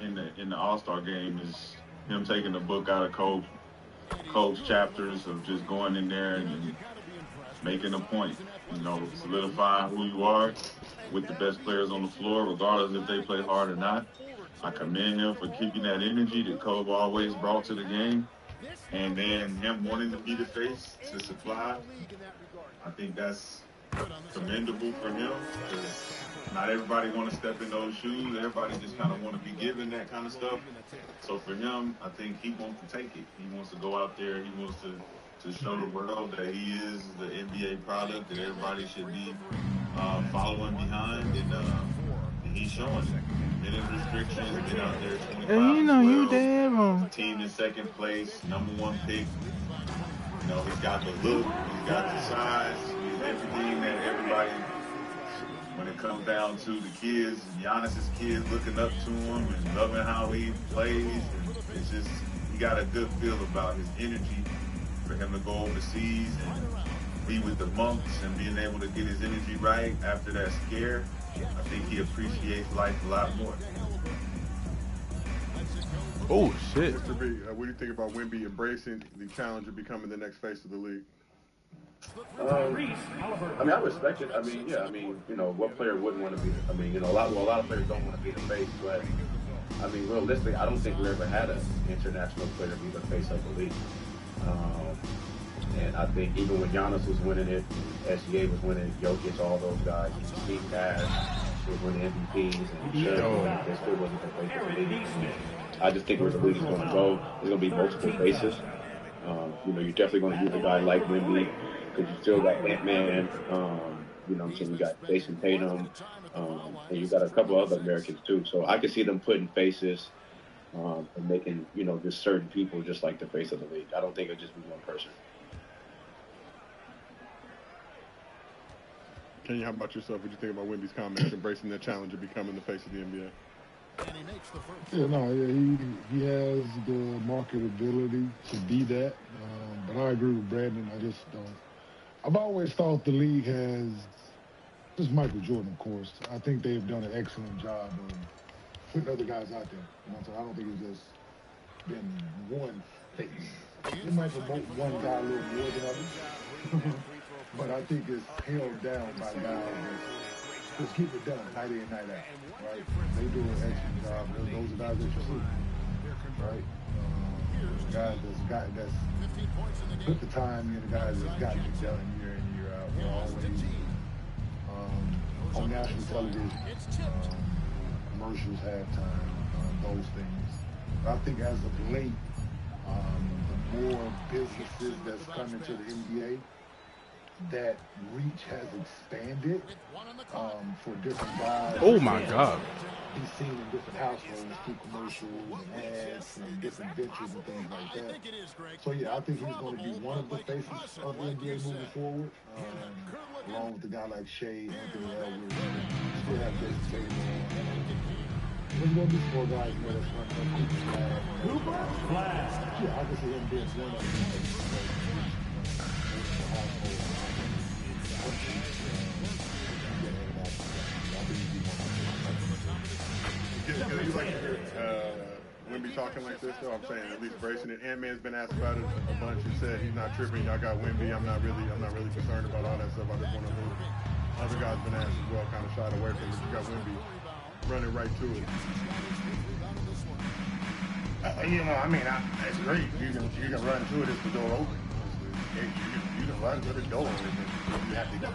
in the All-Star game is him taking the book out of Cole's chapters of just going in there and making a point, you know, solidifying who you are with the best players on the floor, regardless if they play hard or not. I commend him for keeping that energy that Cole always brought to the game, and then him wanting to be the face to supply. I think that's commendable for him, because not everybody want to step in those shoes. Everybody just kind of want to be given that kind of stuff. So for him, I think he wants to take it. He wants to go out there. He wants to show the world that he is the NBA product that everybody should be following behind, and he's showing it. Hidden restrictions, been out there 25 And you know, as you well. damn wrong. Team in second place, #1 pick. You know, he's got the look, he's got the size, he's everything that everybody, when it comes down to the kids, Giannis's kids looking up to him and loving how he plays. And it's just, he got a good feel about his energy for him to go overseas and be with the monks and being able to get his energy right after that scare. I think he appreciates life a lot more. Oh, shit. Mr. B, what do you think about Wemby embracing the challenge of becoming the next face of the league? I mean, I respect it. I mean, yeah, I mean, you know, what player wouldn't want to be, I mean, you know, a lot of players don't want to be the face, but, I mean, realistically, I don't think we ever had an international player be the face of the league. And I think even when Giannis was winning it, SGA was winning it, Jokic, all those guys, Steve Nash was winning MVPs, and they still wasn't the face of the league. I just think where the league is going to go, there's going to be multiple faces. You know, you're definitely going to use a guy like Wemby, because you still got Ant-Man, you know what I'm saying, you got Jason Tatum, and you got a couple other Americans too. So I can see them putting faces and making, you know, just certain people just like the face of the league. I don't think it'll just be one person. Kenya, how about yourself? What do you think about Wemby's comments, embracing that challenge of becoming the face of the NBA? Yeah, no, yeah, he has the marketability to be that. But I agree with Brandon. I just don't. I've always thought the league has, just Michael Jordan, of course. I think they've done an excellent job of putting other guys out there. You know, so I don't think it's just been one face. They might promote one guy a little more than others. But I think it's held down by guys that just keep it done night in, night out, right? They do an excellent job. Those are guys that you see, right? Guys that's put the time in, the guys that's gotten it done year in, year out. They're always on national television, commercials, halftime, those things. But I think as of late, the more businesses that's coming to the NBA, that reach has expanded for different guys. Oh my God. He's seen in different households through commercials and ads and different ventures and things like that. So yeah, I think he's going to be one of the faces of the NBA moving forward, along with a guy like Shea, Anthony Edwards, still have Jason Tatum. There's going to be 4 guys there that's running up. Yeah, I can see him being one of them. You like to hear Wemby talking like this, though. I'm saying at least bracing it. Ant-Man's been asked about it a bunch. He said he's not tripping. Y'all got Wemby. I'm not really concerned about all that stuff. I just want to lose. Other guys been asked as well, kind of shied away from it. You got Wemby running right to it. You know, I mean, it's great. You can run to it if the door opens. You can run to the door. You have to get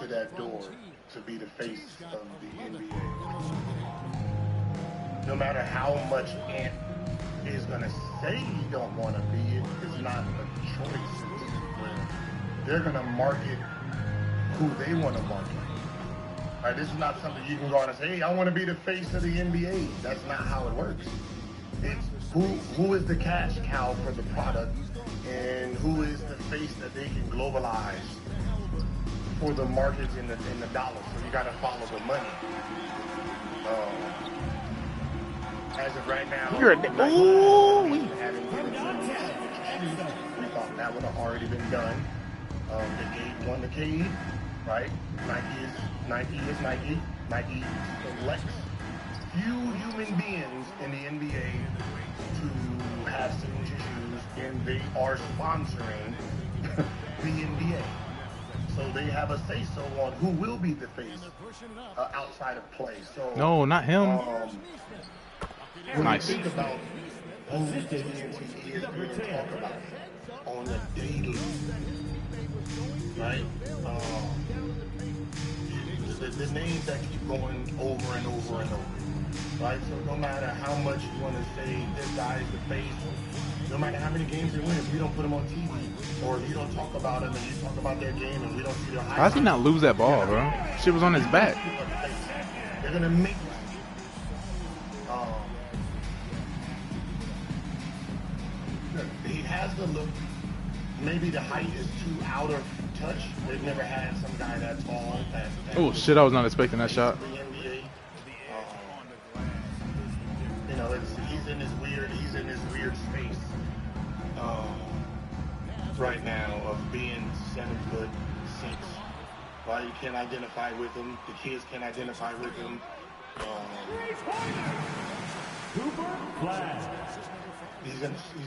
to that door to be the face of the NBA. No matter how much Ant is gonna say he don't want to be it, it's not a choice. They're gonna market who they want to market. Right? This is not something you can go out and say, hey, I want to be the face of the NBA. That's not how it works. It's who is the cash cow for the product and who is the face that they can globalize for the markets in the dollars. So you got to follow the money. As of right now, we thought that would have already been done. The Cade won the Cade, right? Nike is Nike. Nike selects few human beings in the NBA to have signature shoes, and they are sponsoring the NBA. So they have a say-so on who will be the face outside of play. So no, not him. When nice. you think about who the TNT is going to talk about on the daily, right? The names that keep going over and over and over, right? So no matter how much you want to say this guy is the face, no matter how many games they win, if you don't put them on TV or if you don't talk about them and you talk about their game and we don't see their highlights. How does he not lose that ball, bro? Shit was on his back. They're going to make he has the look. Maybe the height is too out of touch. They've never had some guy that tall. Oh shit! I was not expecting that shot. You know, he's in this weird space right now of being 7'6". Right? You can't identify with him. The kids can't identify with him. Cooper Flag. He's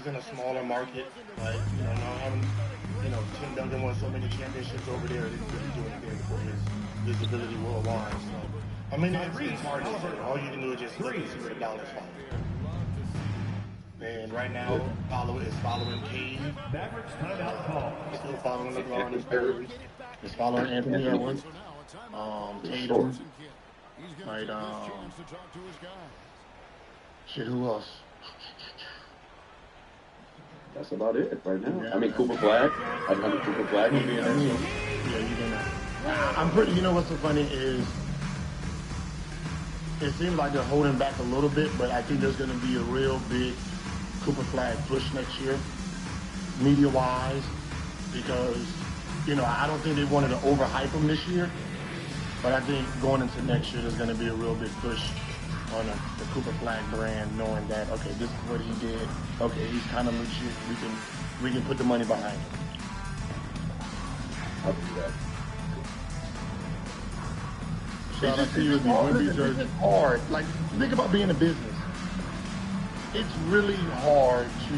in a smaller market, right? You know, Tim Duncan won so many championships over there. He didn't really do anything for his visibility worldwide. So, I mean, it's hard to say. All you can do is just look and see where the dollars fall. And right now, is following Cade. Still following LeBron and Curry. Is following Anthony Edwards. Tatum. Right. Shit. Who else? That's about it right now. Yeah. I mean, Cooper Flag. Cooper Flag would be in there. I'm pretty. You know what's so funny is it seems like they're holding back a little bit, but I think there's going to be a real big Cooper Flag push next year, media-wise, because I don't think they wanted to overhype him this year, but I think going into next year there's going to be a real big push on the Cooper Flag brand, knowing that, okay, this is what he did. Okay, he's kind of legit. We can put the money behind him. I'll do that. It's hard. Like, think about being a business. It's really hard to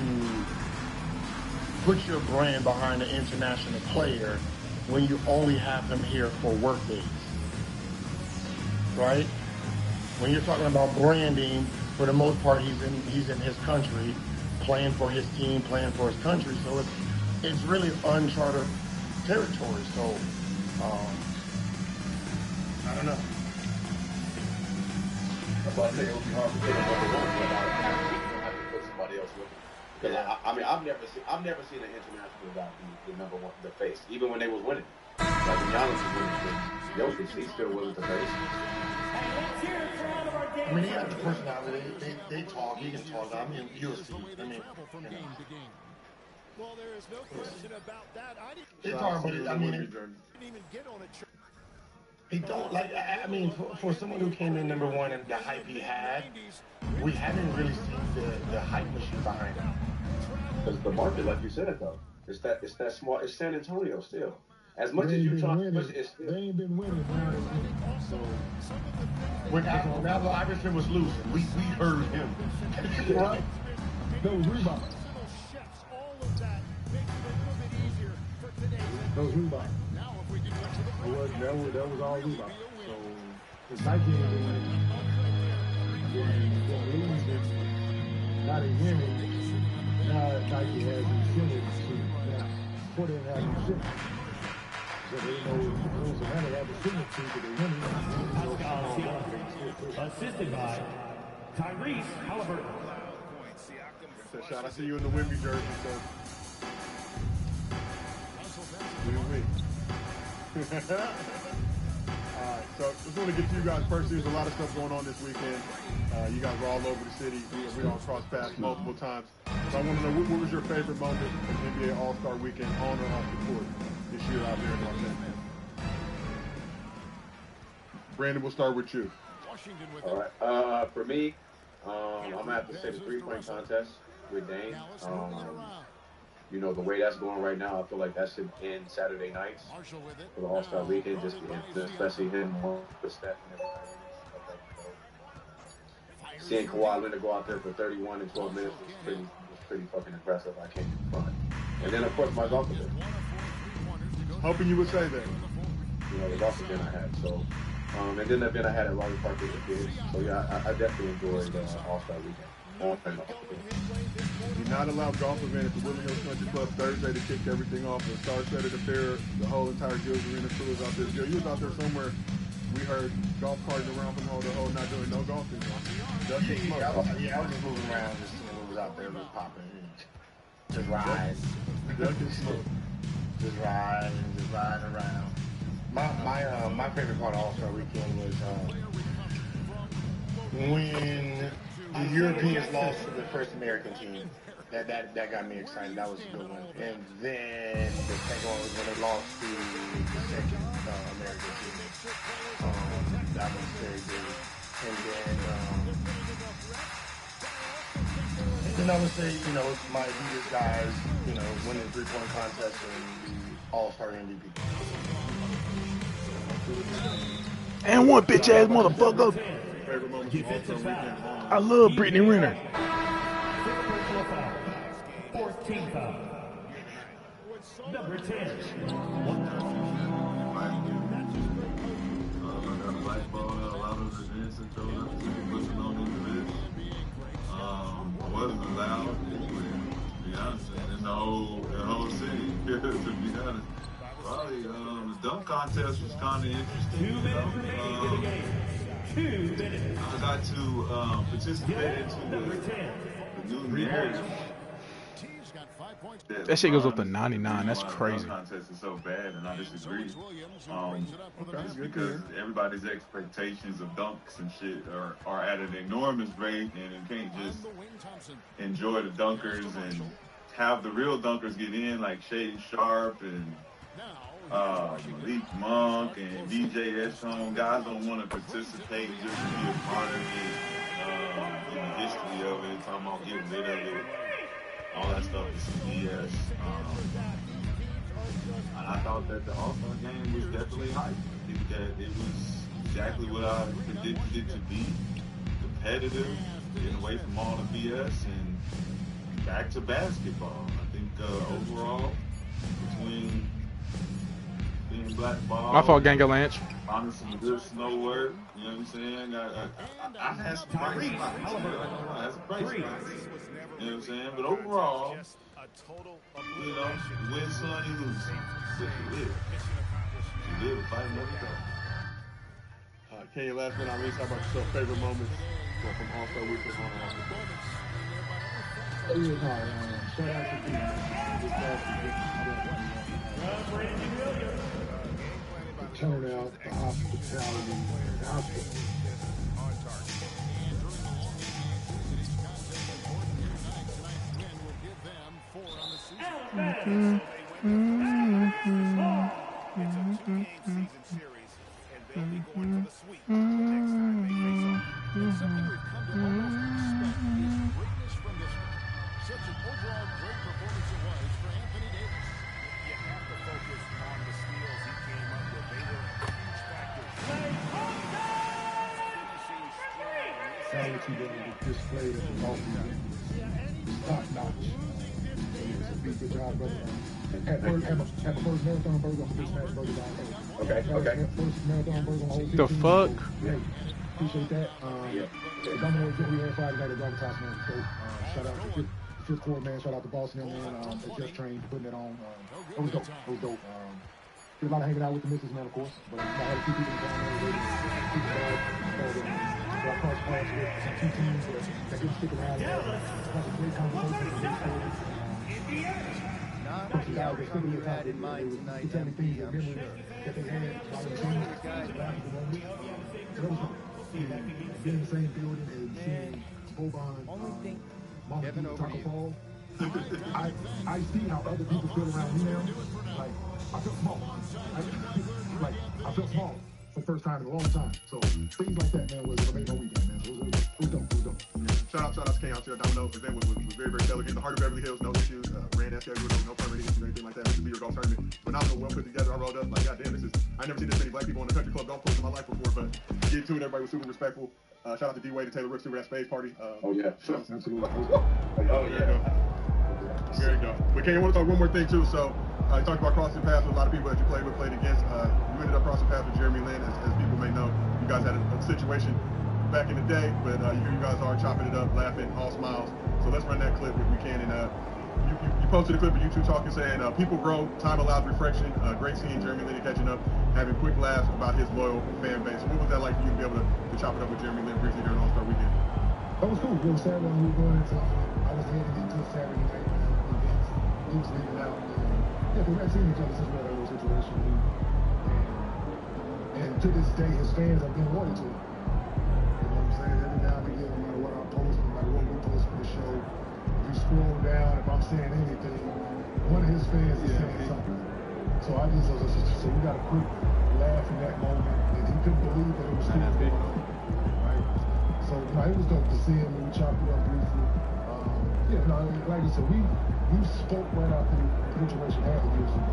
put your brand behind an international player when you only have him here for work days, right? When you're talking about branding, for the most part, he's in his country, playing for his team, playing for his country. So it's really uncharted territory. So I don't know. That's why I think it would be hard to pick up number one without having to put somebody else with him. Because I mean, I've never seen an international without the number one, the face. Even when they was winning, like when Giannis was winning, Jokic, he still wasn't the face. I mean, he has the personality. They talk. He can talk. I mean, you'll see. I mean, Well, there is no question about that. It's hard, but I mean, he don't like. I mean, for someone who came in number one and the hype he had, we haven't really seen the hype machine behind him. Because the market, like you said, though, it's that small. It's San Antonio still, as much as Utah, they ain't been winning. So when Allen Iverson was losing, we heard him. Right? That was rebound. Those rebounds. That was all rebound. So if Nike ain't been winning, then losing, not in winning, now Nike has incentive to now put in that incentive. So they know the man have a signature to the winning. Assisted by Tyrese Halliburton. Shot, I see you in the Wemby jersey, so. Win-win. Alright, so just want to get to you guys first. There's a lot of stuff going on this weekend. You guys were all over the city. We all crossed paths multiple times. So I want to know, what was your favorite moment of NBA All-Star Weekend on or off the court this year out there in Los Angeles? Brandon, we'll start with you. All right. For me, I'm going to have to say the three-point contest with Dame. You know, the way that's going right now, I feel like that should end Saturday nights for the All-Star Weekend, especially him with Steph and everybody. Seeing Kawhi Leonard go out there for 31 and 12 minutes was pretty fucking impressive. I can't even front. And then, of course, my golf event. Hoping you would say that. You know, the golf event I had. So, and then the event I had at Raleigh Park with the kids. So, yeah, I definitely enjoyed All-Star Weekend. You're not allowed golf event at the Woodland Hills Country Club Thursday to kick everything off. The Star-Studded Affair, the whole entire Gills Arena crew is out there. Gil, you was out there somewhere. We heard golf carts around from hole to hole, not doing no golfing. I was just moving around, just seeing what was out there, was popping. Just riding. Just riding around. My favorite part of All-Star Weekend was when the Europeans lost to the first American team. That got me excited. That was a good one. And then the second one was when they lost to the second American team. That was very good. And then I would say, you know, my Adidas guys, you know, winning the three-point contest and the All-Star MVP. And one bitch-ass motherfucker. I love Brittany Renner. 14th foul. Number 10. I wasn't allowed, to be honest, in the whole city, to be honest. Probably the dunk contest was kind of interesting. 2 minutes remaining in the game. 2 minutes. I got to participate into the new narrative. That shit goes up to 99. That's crazy. The contest is so bad, and I disagree. Just because everybody's expectations of dunks and shit are at an enormous rate, and you can't just enjoy the dunkers and have the real dunkers get in, like Shaden Sharp and Malik Monk and DJ Eshon. Guys don't want to participate just to be a part of it, in the history of it, talking about getting rid of it. All that stuff is BS. I thought that the All-Star game was definitely hype. I think that it was exactly what I predicted it to be. Competitive, getting away from all the BS, and back to basketball. I think overall, between being blackballed, My fault, Ganga Lanch. finding some good snow work, you know what I'm saying? I had some bright spots. I had some bright spots. You know what I'm saying? But overall, you know, win some, you lose some. But you live. You live, fight another day. Kenya, last but not least, how about yourself? Favorite moments from All-Star Weekend on and off the court? Shout out to the turnout, the hospitality, the hospital. Quality that was displayed at the Boston is top notch. It's a big job, brother. Had my first marathon burger, I'm just had burger down there. Okay. First marathon burger on whole 15. The fuck? Hey, appreciate that. The Domino's that we had Friday night at Gravitas, man. So shout out to Fifth Quarter, man. Shout out to Boston, man. They just trained, putting it on. It was dope. Did a lot of hanging out with the missus, man, of course. But I had a few people down there already. So I crossed paths with some two teams that didn't stick around. Had a great conversation with these stories. Some guys that still in had in mind tonight. Tell me things that memories that they had while in the team. Being in the same building and seeing Boban, Mama Taco Fall. I see how other people feel around me now. Like, I feel small. I felt small for the first time in a long time. So things like that, man, was made my weekend, man. So it was dope. Shout out to King out there. Domino's event was very, very stellar. In the heart of Beverly Hills, no issues. Ran that schedule, no permitting issues, anything like that. This is the golf tournament. Phenomenal, well put together. I rolled up like, goddamn, I never seen this many black people on the country club golf course in my life before. But get to it, everybody was super respectful. Shout out to D-Wade and Taylor Rooks over that Spades party. Oh yeah, absolutely. There you go. But King, I want to talk one more thing too. So you talked about crossing paths with a lot of people that you played against. You ended up crossing paths with Jeremy Lin, as people may know. You guys had a situation back in the day, but here you guys are chopping it up, laughing, all smiles. So let's run that clip if we can. And you posted a clip of you two talking, saying people grow, time allows reflection. Great seeing Jeremy Lin catching up, having quick laughs about his loyal fan base. What was that like for you to be able to chop it up with Jeremy Lin briefly during All-Star Weekend? That was cool. It was Saturday when we were going into, I was heading into Saturday night events. He was leaving out. Yeah, we hadn't seen each other since we had that little situation. And to this day, his fans have been loyal to him. You know what I'm saying? Every now and again, no matter what I post, no matter what we post for the show, if you scroll down, if I'm saying anything, one of his fans is saying something. So I just so we got a quick laugh in that moment, and he couldn't believe that it was still going on. Right? So it was dope to see him when we chopped it up briefly. Like I said, we spoke right after the situation happened years ago.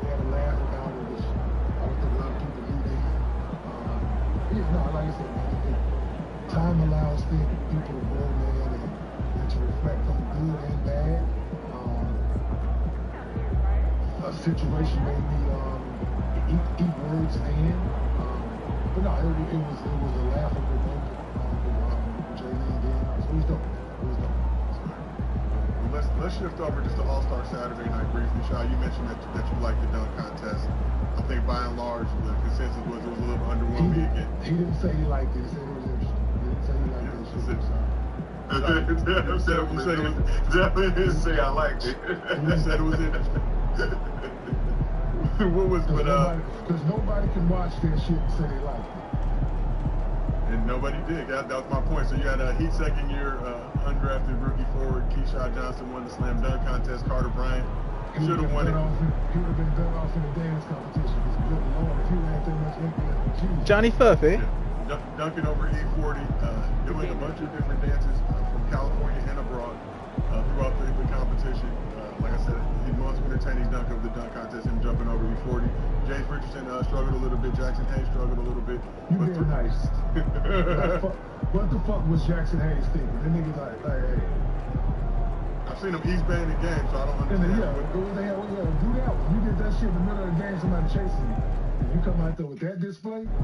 We had a laugh about it, which I don't think a lot of people knew then. Like I said, man, time allows people to grow, man, and to reflect on good and bad. A situation made me eat words in. But no, it was a laughable moment with Jay Lee then. So it was dope. Let's shift over just to All-Star Saturday night briefly. Shy, you mentioned that you liked the dunk contest. I think by and large the consensus was it was a little underwhelming again. He didn't say he liked it. He said it was interesting. He didn't say he liked it. Definitely didn't say I liked it. He said it was interesting. What was because nobody can watch that shit and say they liked it. And nobody did. That was my point. So you had a Heat second-year undrafted rookie forward, Keyshawn Johnson, won the slam dunk contest. Carter Bryant should have won it. He would have been better off in the dance competition. Good Lord, if he had that much impact. Johnny Furphy. Yeah. Dunking over E40, doing a bunch of different dances from California and abroad throughout the competition. Like I said, he wants to entertain his dunk of the dunk contest, him jumping over E40. James Richardson struggled a little bit. Jackson Hayes struggled a little bit. You being nice. What the fuck was Jackson Hayes thinking? The nigga like, hey. I've seen him East Band in games, so I don't understand. Do that. You get that shit in the middle of the game, somebody chasing you. If you come out there with that display, you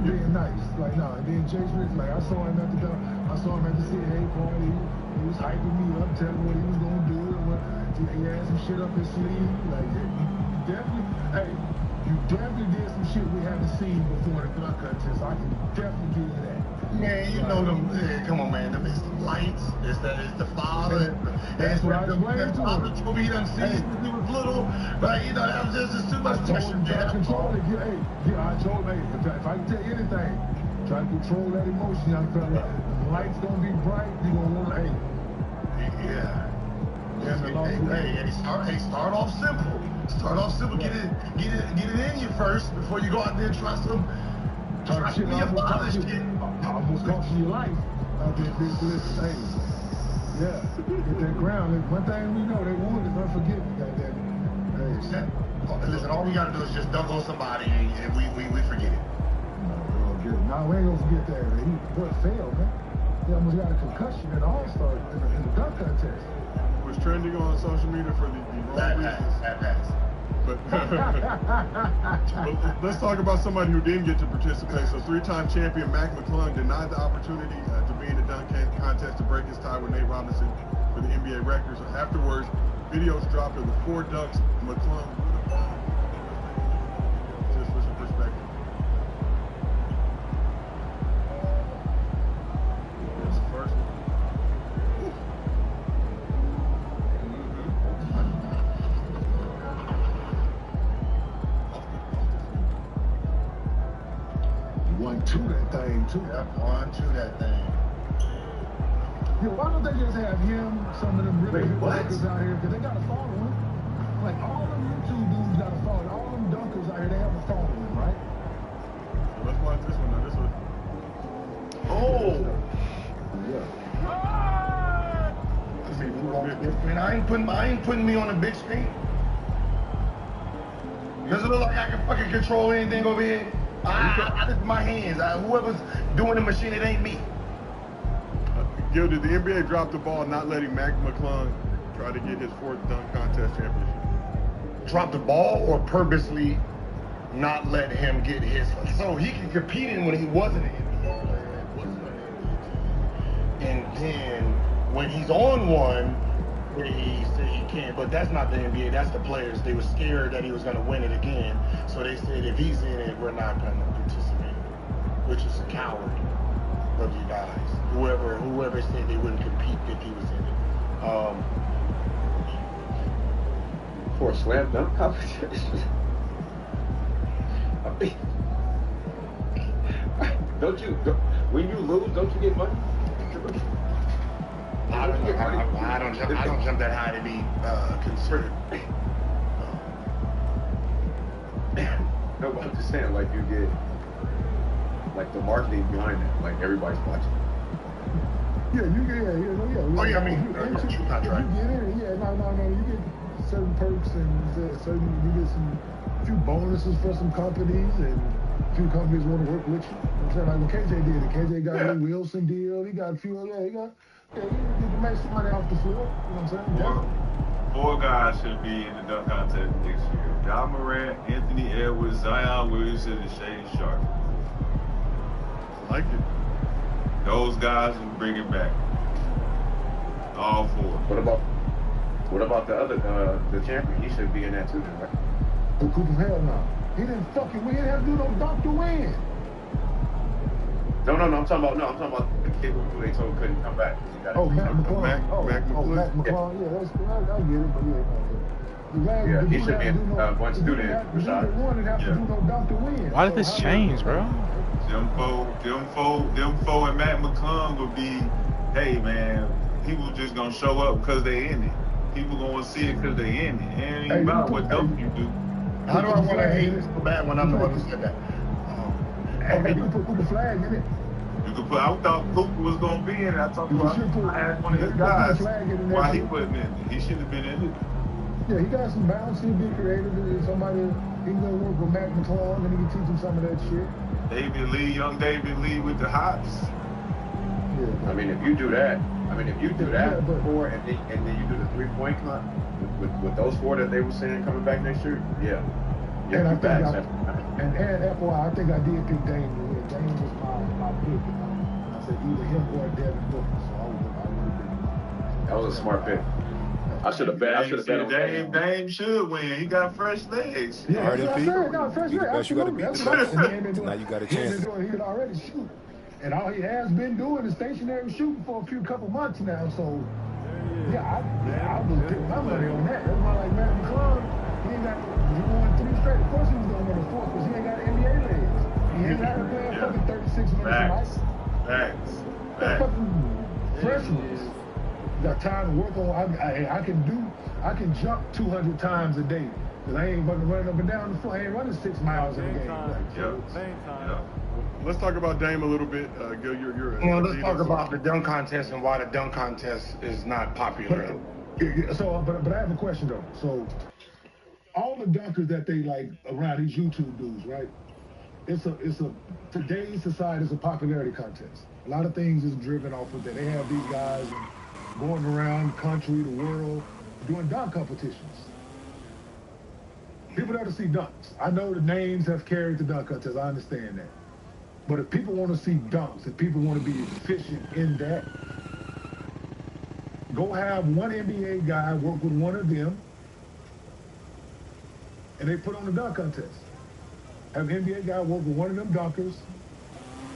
being nice. Like, nah. And then James Richardson, like, I saw him at the CAA party. He was hyping me up, telling me what he was gonna do, and what he had some shit up his sleeve. Like, you definitely did some shit we haven't seen before the dunk contest. I can definitely give you that. Man, you know them. Come on, man. It's the lights. It's the father. That's what I explained to him. He done seen since he was little. Right? You know, that was just too much pressure. I control it. I told him, if I can tell you anything, try to control that emotion, young fella. The light's gonna be bright. You gonna want to, start off simple. Start off simple. Get it in you first before you go out there and try some father shit. I almost cost you your life out there, big listen. Hey, get that ground. One thing we know, they want is unforgiving. Goddamn it. Listen, all we gotta do is just dunk on somebody, and we forget it. No, we ain't gonna forget that. He failed, man. He almost got a concussion at All-Star in the dunk contest. Was trending on social media for the wrong reasons. That pass. But let's talk about somebody who didn't get to participate. So three-time champion Mac McClung denied the opportunity to be in the dunk contest to break his tie with Nate Robinson for the NBA records. Afterwards, videos dropped of the 4 dunks McClung would have done. Just for some perspective. Here's the first one. 1-2 that thing too. Yep, 1-2 that thing. Yo, why don't they just have him, some of them really good dunkers out here, because they got a following. Like all them YouTube dudes got a following. All them dunkers out here, they have a following, right? So let's watch this one now. This one. Oh! Yeah. Man, I ain't putting me on the big screen. Does it look like I can fucking control anything over here? This is my hands. Whoever's doing the machine, it ain't me. Gil, did the NBA drop the ball not letting Mac McClung try to get his 4th dunk contest championship? Drop the ball or purposely not let him get his? So he can compete in when he wasn't an NBA player, and then when he's on one, he said he can't. But that's not the NBA. That's the players. They were scared that he was going to win it again, so they said if he's in it, we're not going to participate, which is a coward of you guys. Whoever said they wouldn't compete if he was in it. For a slam dunk competition. I mean, when you lose, don't you get money? I don't jump that high to be considered. No, but I'm just saying, like, you get, like, the marketing behind it, like, everybody's watching. Yeah. Oh yeah, I mean, you get in, you get certain perks and you get a few bonuses for some companies, and a few companies want to work with you. You know what I'm saying? Like what KJ did. KJ got a Wilson deal. He got a few. You can make some money off the floor. You know what I'm saying? 4 guys should be in the dunk contest next year: Ja Morant, Anthony Edwards, Zion Williamson, and Shane Sharp. I like it. Those guys will bring it back. All 4. What about the other, the champion? He should be in that too, right? Cooper, hell no. He didn't have to do no dunk to win. No, I'm talking about the kid who they told couldn't come back. Mac McClung. Mac McClung. Mac McClung. Yeah, that's I get it, but he should be in one student. Why did this change, bro? Them four and Mac McClung would be, hey man, people just gonna show up because they in it. People gonna see it because they in it. It ain't about what dunk you do. How do I want to hate so bad when I'm the one who said that? You can put the flag in it. You could put. I thought Cooper was gonna be in it. I talked about. I had one of his guys. Why he wasn't in it? He should have been in it. Yeah, he got some balance. He'll be creative. Somebody he can go work with Mac McClung and he can teach him some of that shit. Young David Lee with the hops. Yeah. I mean, if you do that before, and then you do the 3-point cut with those 4 that they were saying coming back next year, yeah. And I think FYI, I think I did pick Dame to win. Dame was my pick. I said either him or Devin Booker. So I would have been. That was a smart pick. I should have bet. Dame should win. He got fresh legs. Yeah, RDP. Fresh legs. Absolutely. That's what now you got a chance. He could already shoot. And all he has been doing is stationary shooting for a couple months now. So, I was putting my money on that. That's why, like, Mac McClung, he won 3 straight. Of course he was going to win a 4th because he ain't got NBA legs. He ain't got to play fucking 36 minutes a night. Facts. Fucking freshmen. Got time to work on. I can jump 200 times a day. Because I ain't fucking running up and down the floor. I ain't running 6 miles in a game. Let's talk about Dame a little bit. Gil, let's talk about the dunk contest and why the dunk contest is not popular. So, but I have a question though. So, all the dunkers that they like around these YouTube dudes, right? Today's society is a popularity contest. A lot of things is driven off of that. They have these guys going around the country, the world, doing dunk competitions. People there to see dunks. I know the names have carried the dunk contest. I understand that. But if people want to see dunks, if people want to be efficient in that, go have one NBA guy work with one of them, and they put on the dunk contest. Have an NBA guy work with one of them dunkers.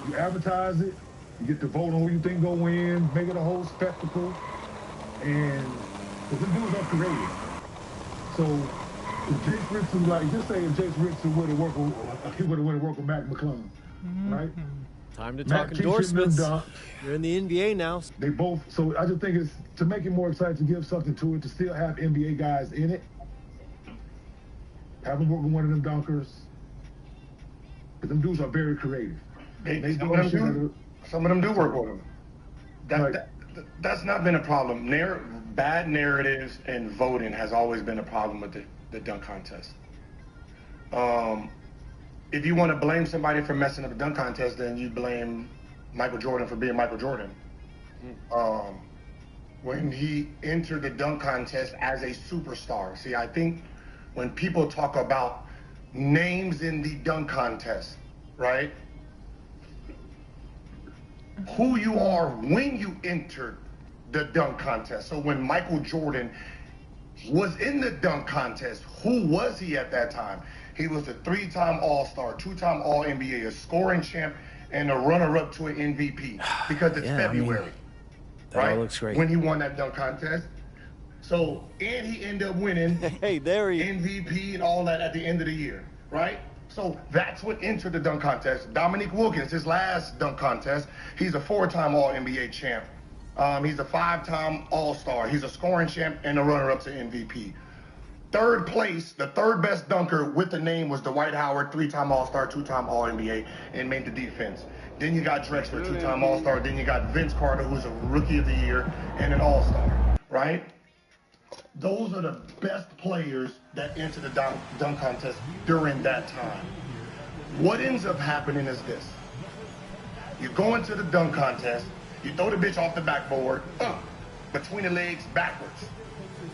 You advertise it. You get to vote on who you think go in. Make it a whole spectacle. And because the dudes are creative. So if Jace Richardson, like, just say if Jace Richardson would have worked with Mac McClung, right? Time to talk endorsements. You're in the NBA now. They both. So I just think it's to make it more exciting, to give something to it, to still have NBA guys in it. Have them work with one of them dunkers. Because them dudes are very creative. Some of them do work with them. That's not been a problem. Bad narratives and voting has always been a problem with the dunk contest. If you want to blame somebody for messing up a dunk contest, then you blame Michael Jordan for being Michael Jordan. When he entered the dunk contest as a superstar. See, I think when people talk about names in the dunk contest, right? Who you are when you entered the dunk contest. So when Michael Jordan was in the dunk contest, who was he at that time? He was a 3-time All-Star, 2-time All-NBA, a scoring champ, and a runner-up to an MVP because it's February. That all looks great. When he won that dunk contest. So, and he ended up winning MVP and all that at the end of the year, right? So that's what entered the dunk contest. Dominique Wilkins, his last dunk contest, he's a 4-time All-NBA champ. He's a 5-time All-Star. He's a scoring champ and a runner-up to MVP. Third place, the third best dunker with the name was Dwight Howard, 3-time All-Star, 2-time All-NBA, and made the defense. Then you got Drexler, 2-time All-Star. Then you got Vince Carter, who's a Rookie of the Year and an All-Star, right? Those are the best players that enter the dunk contest during that time. What ends up happening is this. You go into the dunk contest, you throw the bitch off the backboard, between the legs, backwards.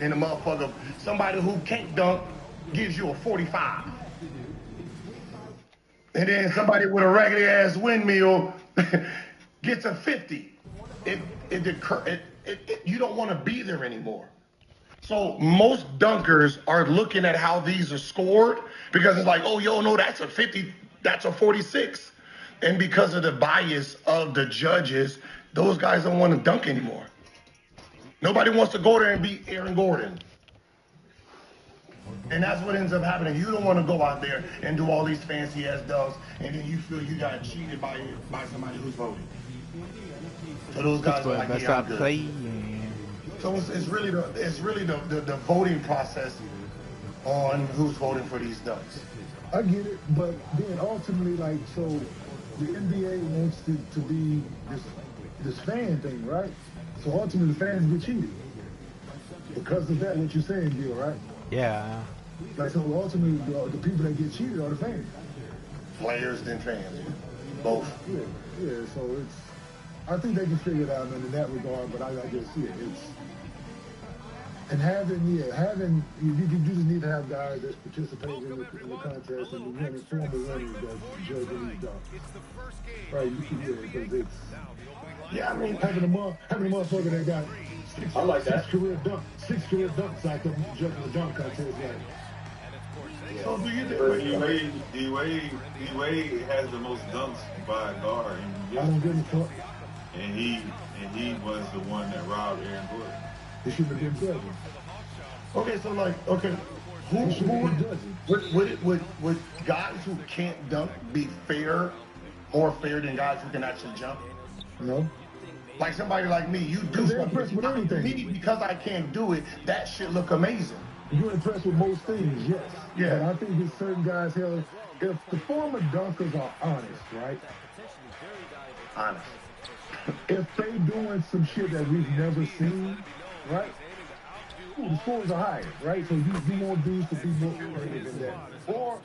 And the motherfucker, somebody who can't dunk, gives you a 45. And then somebody with a raggedy ass windmill gets a 50. You don't want to be there anymore. So most dunkers are looking at how these are scored because it's like, oh, yo, no, that's a 50, that's a 46. And because of the bias of the judges, those guys don't want to dunk anymore. Nobody wants to go there and be Aaron Gordon. And that's what ends up happening. You don't want to go out there and do all these fancy ass dunks, and then you feel you got cheated by somebody who's voting. So those guys are like, yeah, I'm good. So it's really the voting process on who's voting for these dunks. I get it, but then ultimately, like, so the NBA wants it to be this fan thing, right? So ultimately, the fans get cheated because of that. What you're saying, Bill, right? Yeah. Like, so ultimately, the people that get cheated are the fans. Players and fans, both. Yeah. So it's. I think they can figure it out in that regard, but I just see it. And having you just need to have guys that participate in the contest and the winning, former winners that judge these dunks. Right, because it's. Yeah, I mean, having a motherfucker that got six career dunks out there judging the dunk contest. Like, so do you D-Wade has the most dunks by a guard. I don't give a fuck. And he was the one that robbed Aaron Gordon. He should have been judging. Okay, so like, would guys who can't dunk be more fair than guys who can actually jump? No. Like somebody like me, you do something with anything. Me, because I can't do it, that shit look amazing. You're impressed with most things, yes. Yeah. And I think there's certain guys here, if the former dunkers are honest, right? Honest. If they doing some shit that we've never seen, right? cool. The scores are higher, right? So you want dudes to be more creative in that. Or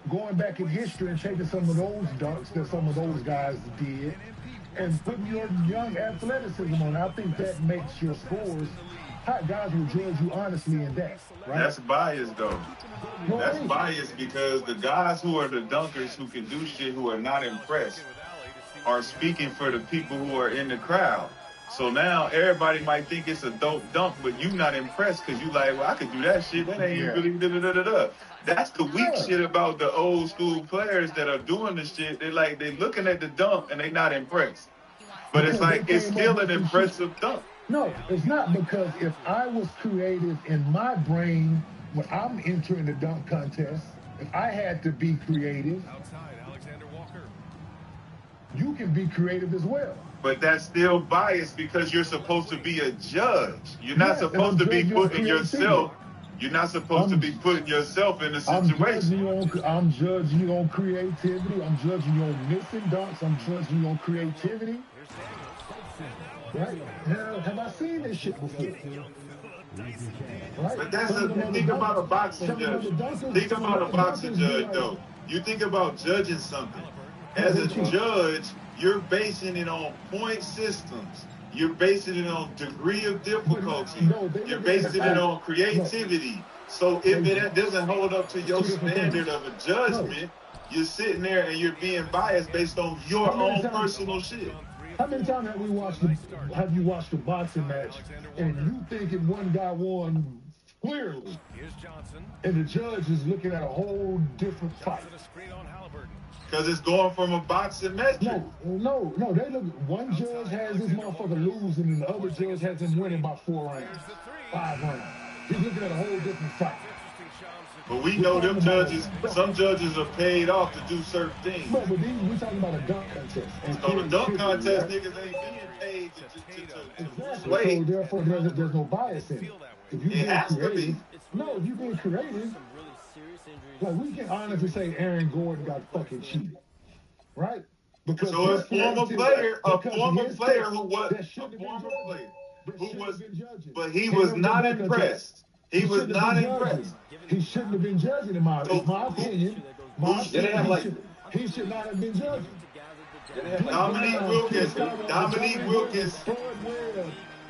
going back in history and taking some of those dunks that some of those guys did and putting your young athleticism on. I think that makes your scores. Guys will judge you honestly in that, right? That's biased, though. That's biased because the guys who are the dunkers who can do shit who are not impressed are speaking for the people who are in the crowd. So now everybody might think it's a dope dunk, but you not impressed because you like, well, I could do that shit. That ain't really da-da-da-da-da. That's the weak shit about the old school players that are doing the shit. They're like, they're looking at the dunk and they not impressed. But it's like, it's still an impressive dunk. No, it's not, because if I was creative in my brain when I'm entering the dunk contest, if I had to be creative, you can be creative as well. But that's still biased because you're supposed to be a judge. You're not supposed to be putting yourself. You're not supposed to be putting yourself in a situation. I'm judging you on creativity. I'm judging you on missing dunks. I'm judging you on creativity. Right? Now, have I seen this shit before? Right? But that's think about a boxing judge. Think about a boxing judge, though. You think about judging something. As a judge, you're basing it on point systems. You're basing it on degree of difficulty. You're basing it on creativity. So if it doesn't hold up to your standard of a judgment, you're sitting there and you're being biased based on your own personal shit. How many times have you watched a boxing match and you thinking one guy won clearly, and the judge is looking at a whole different fight? Because it's going from a boxing match. No. They look. One judge has this motherfucker losing, and the other judge has him winning by 4 rounds, 5 rounds. He's looking at a whole different fight. But we know them judges, some judges are paid off to do certain things. No, but we're talking about a dunk contest. So the dunk contest, niggas ain't being paid to play. So therefore, there's no bias in it. If you It has to be. No, if you're being creative, like we can honestly say Aaron Gordon got fucking cheated, right? Because so a former player who was, but he was not impressed. He was not impressed. He shouldn't have been judging, in my opinion. He should not have been judging.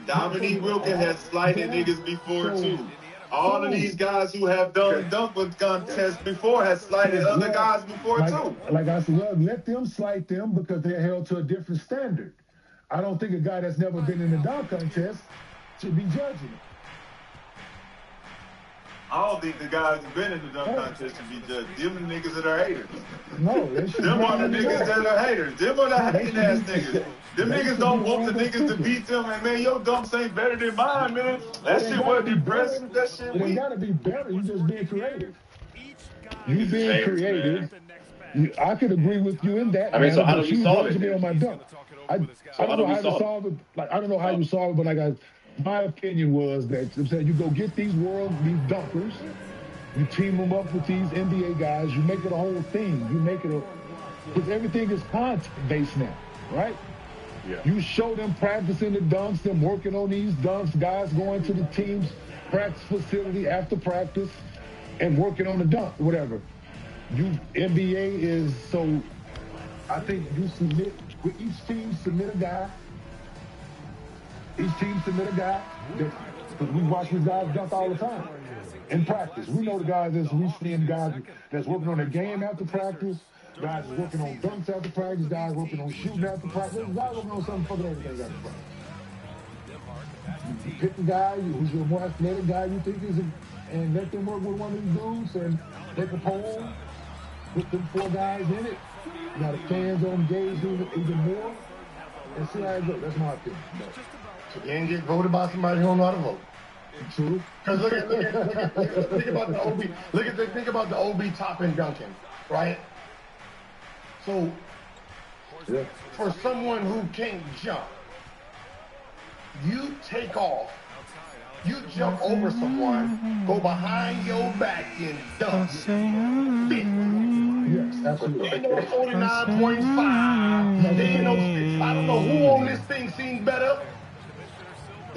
Dominique Wilkins has slighted niggas before too. All of these guys who have done dunk contests before have slighted other guys before too. Like I said, well, let them slight them because they're held to a different standard. I don't think a guy that's never been in a dunk contest should be judging it. I don't think the guys who've been in the dunk contest should be judged. Them the niggas that are haters. No, they should. Them are the niggas that are haters. Them are the hating ass niggas. Them niggas don't want the niggas to beat them. And man, your dunks ain't better than mine, man. That shit wasn't impressive. That shit weak. It gotta be better. You just being creative. You being creative. I could agree with you in that. I mean, so how do you solve it? On my dunk. I don't know how to solve it. Like I don't know how you solve it, but like my opinion was that you go get these dunkers, you team them up with these NBA guys, you make it a whole thing. You make it because everything is content based now, right? Yeah. You show them practicing the dunks, them working on these dunks, guys going to the team's practice facility after practice and working on the dunk, whatever. NBA is so. I think you submit. Each team submit a guy. Each team submit a guy. Because we watch these guys dunk all the time in practice. We know the guys we seeing guys that's working on a game after practice. Guys working on dunks after practice. Guys working on shooting after practice. Guys working on something fucking everything after practice. You pick the guy who's your more athletic guy you think is, and let them work with one of these dudes and take a poll. Put them 4 guys in it. You got the fans on engaged even more. And see how it goes. That's my opinion. So you ain't get voted by somebody who don't know how to vote. True. Because think about the OB. Think about the OB Toppin Duncan, right? So for someone who can't jump, you take off, you jump over someone, go behind your back and dunk. Yes, absolutely. Ain't no 49.5. I don't know who on this thing seen better.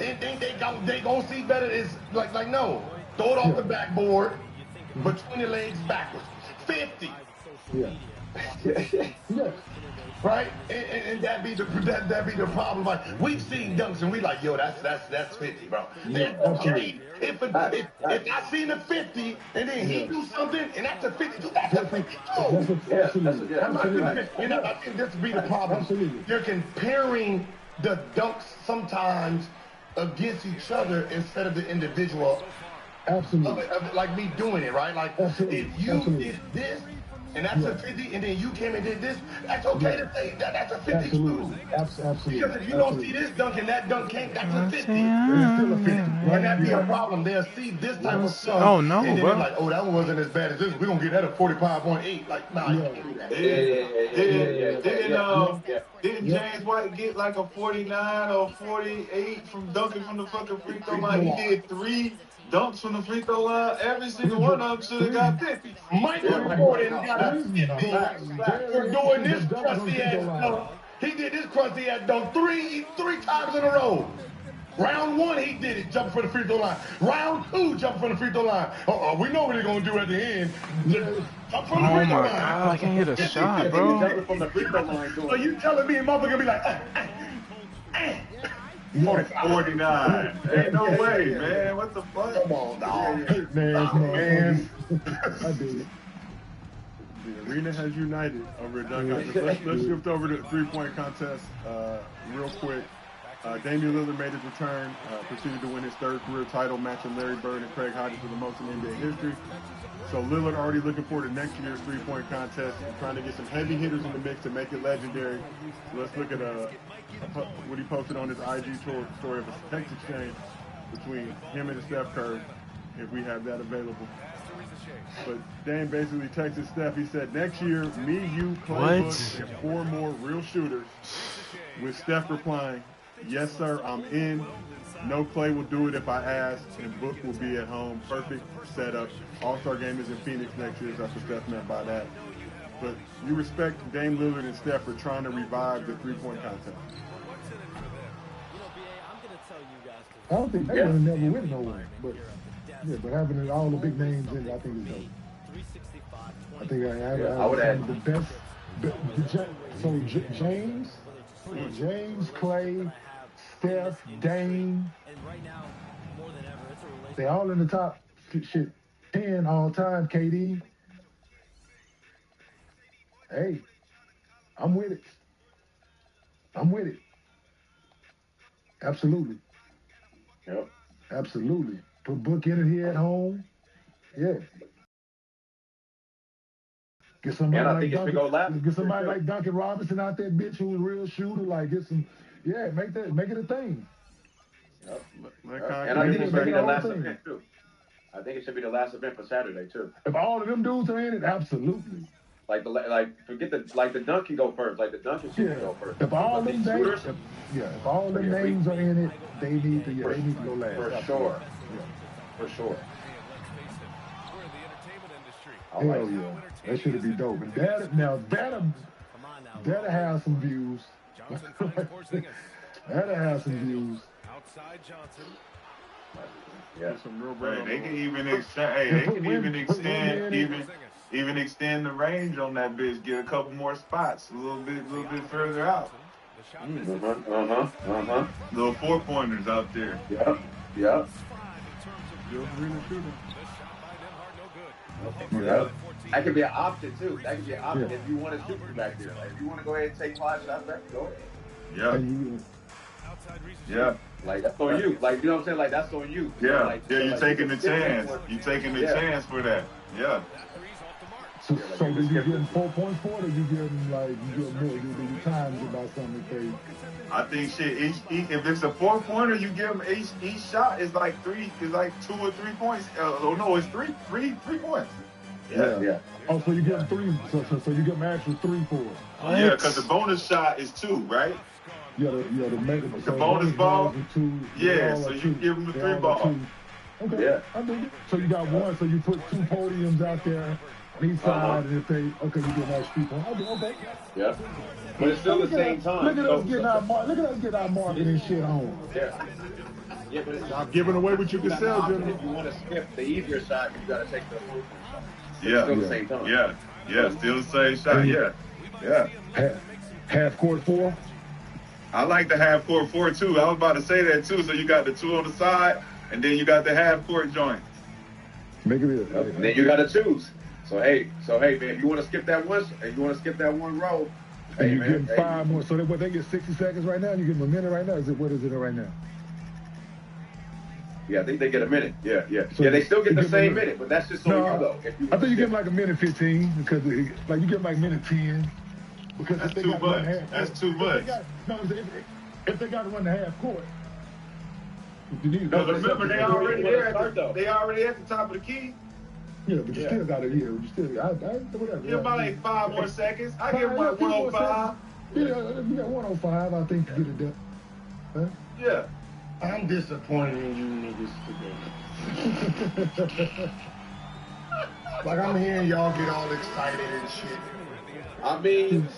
They think they gonna see better. It's like no. Throw it off the backboard, between the legs backwards. 50. Yeah. Yeah. Right? And that be the problem. Like we've seen dunks and we like, yo, that's 50, bro. Yeah, okay. If I seen a 50 and then he do something and that's a 50, that's a 52. I think this would be the problem. Absolutely. You're comparing the dunks sometimes against each other instead of the individual. Absolutely. Like me doing it, right? Like if you did this and that's a 50 and then you came and did this, that's okay to say that's a 50 too. Absolutely. Because if you don't see this dunk and that dunk can't, that's a 50. It's still a 50. And that'd be a problem. They'll see this type of stuff. Oh no, and then bro. they're like, oh, that one wasn't as bad as this. We're gonna get that at 45.8. Like, nah, you can't do that. Didn't James White get like a 49 or 48 from dunking from the fucking free throw line? He did 3 dunks from the free throw line. Every single one of them should have got 50. Michael Jordan got a 50 for doing this crusty ass dunk. He did this crusty ass dunk three times in a row. Round 1, he did it, jumping for the free throw line. Round 2, jumping for the free throw line. We know what they're gonna do at the end. Jump from the free throw line. Oh my God, I can't hit a shot, bro. From the free throw line. So you telling me a motherfucker be like, 49. Ain't no way, man. What the fuck? Come on, dog. Man. I did it. The arena has united over a dunk contest. Let's shift over to the three-point contest real quick. Damian Lillard made his return, proceeded to win his 3rd career title, matching Larry Bird and Craig Hodges for the most in NBA history. So Lillard already looking forward to next year's three-point contest and trying to get some heavy hitters in the mix to make it legendary. So let's look at what he posted on his IG story of a text exchange between him and Steph Curry, if we have that available. But Dame basically texted Steph. He said, next year, me, you, Clay Book, and 4 more real shooters. With Steph replying, yes, sir, I'm in. No Clay will do it if I ask, and Book will be at home. Perfect setup. All-Star game is in Phoenix next year, so that's what Steph meant by that. But you respect Dame Lillard and Steph for trying to revive the three-point contest. I don't think they would have never win nowhere, but having all the big names in it, I think is dope. I think I would add the best. So James, Clay, Steph, Dame, they all in the top 10 all time. KD. Hey, I'm with it. Absolutely. Yep. Absolutely. Put Book in it here at home. Yeah. Get somebody like Duncan Robinson out there, bitch, who's a real shooter. Like, make it a thing. Yep. And I think it should be the last event too. I think it should be the last event for Saturday too. If all of them dudes are in it, absolutely. Forget the dunk can go first. Like the dunk should go first. If all them names, if all them names are in it, they need to go last. For sure. For sure. Hell yeah. That should be dope. And that'll have some views. That'll have some views. Yeah. Some real Hey, they can even extend the range on that bitch. Get a couple more spots, a little bit further out. Little 4-pointers out there. Yep. That could be an option too. If you want to shoot from back there. Like, if you want to go ahead and take 5 shots back, go ahead. Yeah. Like that's on you. Like you know what I'm saying? Like that's on you. Yeah. You're taking the chance. You're taking the chance for that. Yeah. So do you give them 4 points for it, or you give them more? You times it by something if they. I think if it's a 4-pointer, you give them each shot is like 2 or 3 points. No, it's three points. Yeah. Oh, so you get 3. So you get them actual 3 for it. Yeah, because the bonus shot is 2, right? Yeah, the bonus ball. Yeah, so you give them the 3 ball. Okay. Yeah. I dig it. So you got 1. So you put 2 podiums out there on each side, and if they you get nice people. Okay. Yeah. But it's still the same time. Look at us getting our marketing shit on. Yeah. Yeah, but Stop giving away what you can sell, Jimmy. Jimmy. If you want to skip the easier shot, you got to take the 4-point shot. Yeah. Still the same time. Yeah. Still the same shot. Yeah. Half court 4. I like the half court 4 too. I was about to say that too. So you got the 2 on the side, and then you got the half court joint. Make it is. And then you got to choose. So hey, man, if you want to skip that one, row, and you give them 5 more. So they get 60 seconds right now, and you give them a minute right now. What is it right now? Yeah, I think they get a minute. Yeah. So They still get the same minute, but that's just so you though. I think you give them like a minute 15 because you give them like minute 10. Because that's too much. That's too much. If they got to run the half court. No, but remember they already there. They already at the top of the key. Yeah, but you still got to whatever. Give about like 5 more seconds. I give like 105. Yeah, you got 105. I think to get it done. Huh? Yeah. I'm disappointed in you niggas today. Like I'm hearing y'all get all excited and shit. I mean,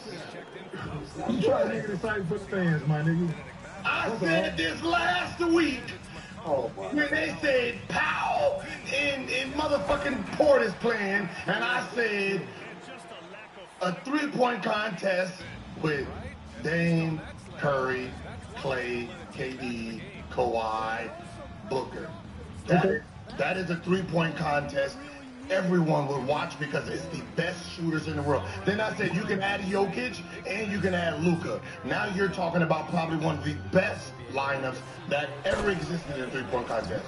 I'm trying to make it exciting for the fans, my nigga. I said this last week when they said Powell in motherfucking Portis playing, and I said a 3-point contest with Dame, Curry, Clay, KD, Kawhi, Booker. That is a 3-point contest. Everyone would watch because it's the best shooters in the world. Then I said you can add Jokic and you can add Luka. Now you're talking about probably one of the best lineups that ever existed in a 3-point contest.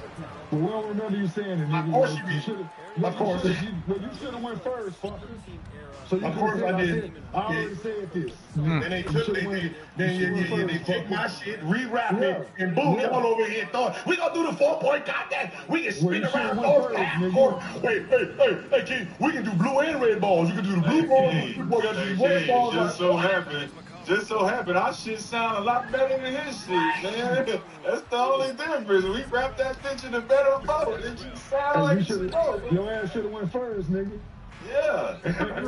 But we don't remember you saying it, nigga. Of course you did. Of course. You should have went first, fucker. So of course I did. I already said this. Then they took they take my shit, rewrap it, and boom, y'all over here throwing. We gonna do the 4-point contest. We can spin around both half court. Hey, Keith, we can do blue and red balls. You can do the blue balls. Red balls. Just so happened, our shit sound a lot better than his shit, man. That's the only difference. We wrapped that bitch in a better boat. It just sound like your ass should have went first, nigga. Yeah. And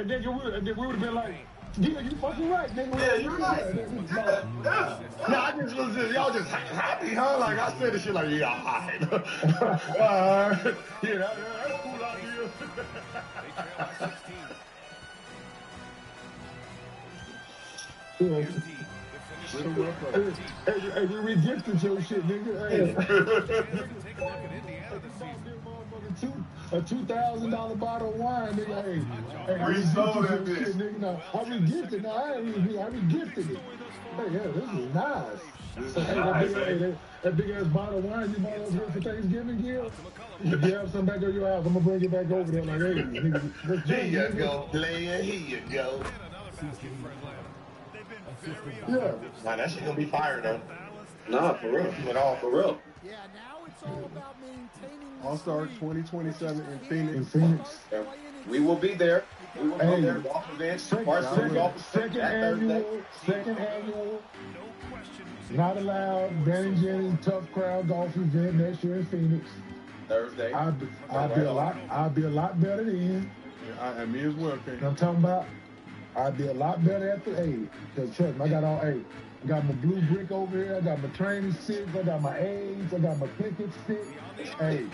then we would have been like, yeah, you fucking right, nigga. Yeah, you're right. No, I just was y'all just happy, huh? Like I said this shit like, yeah, all right. Yeah, that's cool idea. Hey, we rejected your shit, nigga. Hey. A $2,000 bottle of wine, nigga. Hey, I resold that bitch. Shit, nigga. No, I regifted. No, I regifted it. Hey, yeah, this is nice. That big ass bottle of wine you bought us for Thanksgiving, Gil. You have some back at your house. I'm gonna bring it back over there. Like, hey, nigga, here you go, player. Here you go. Yeah. Nah, that shit gonna be fire though. Nah, for real. For real. Yeah, now it's all about maintaining All-Star 2027 in Phoenix. Yeah. We will be there. We will be there. Golf event. Second annual. Not allowed. Danny Jennings Tough Crowd golf event next year in Phoenix. Thursday. I'll be a lot better then. Yeah, me as well, King. I'm talking about. I'd be a lot better at the because trust me, I got all I got my blue brick over here, I got my training sticks, I got my A's, I got my cricket stick. Hey.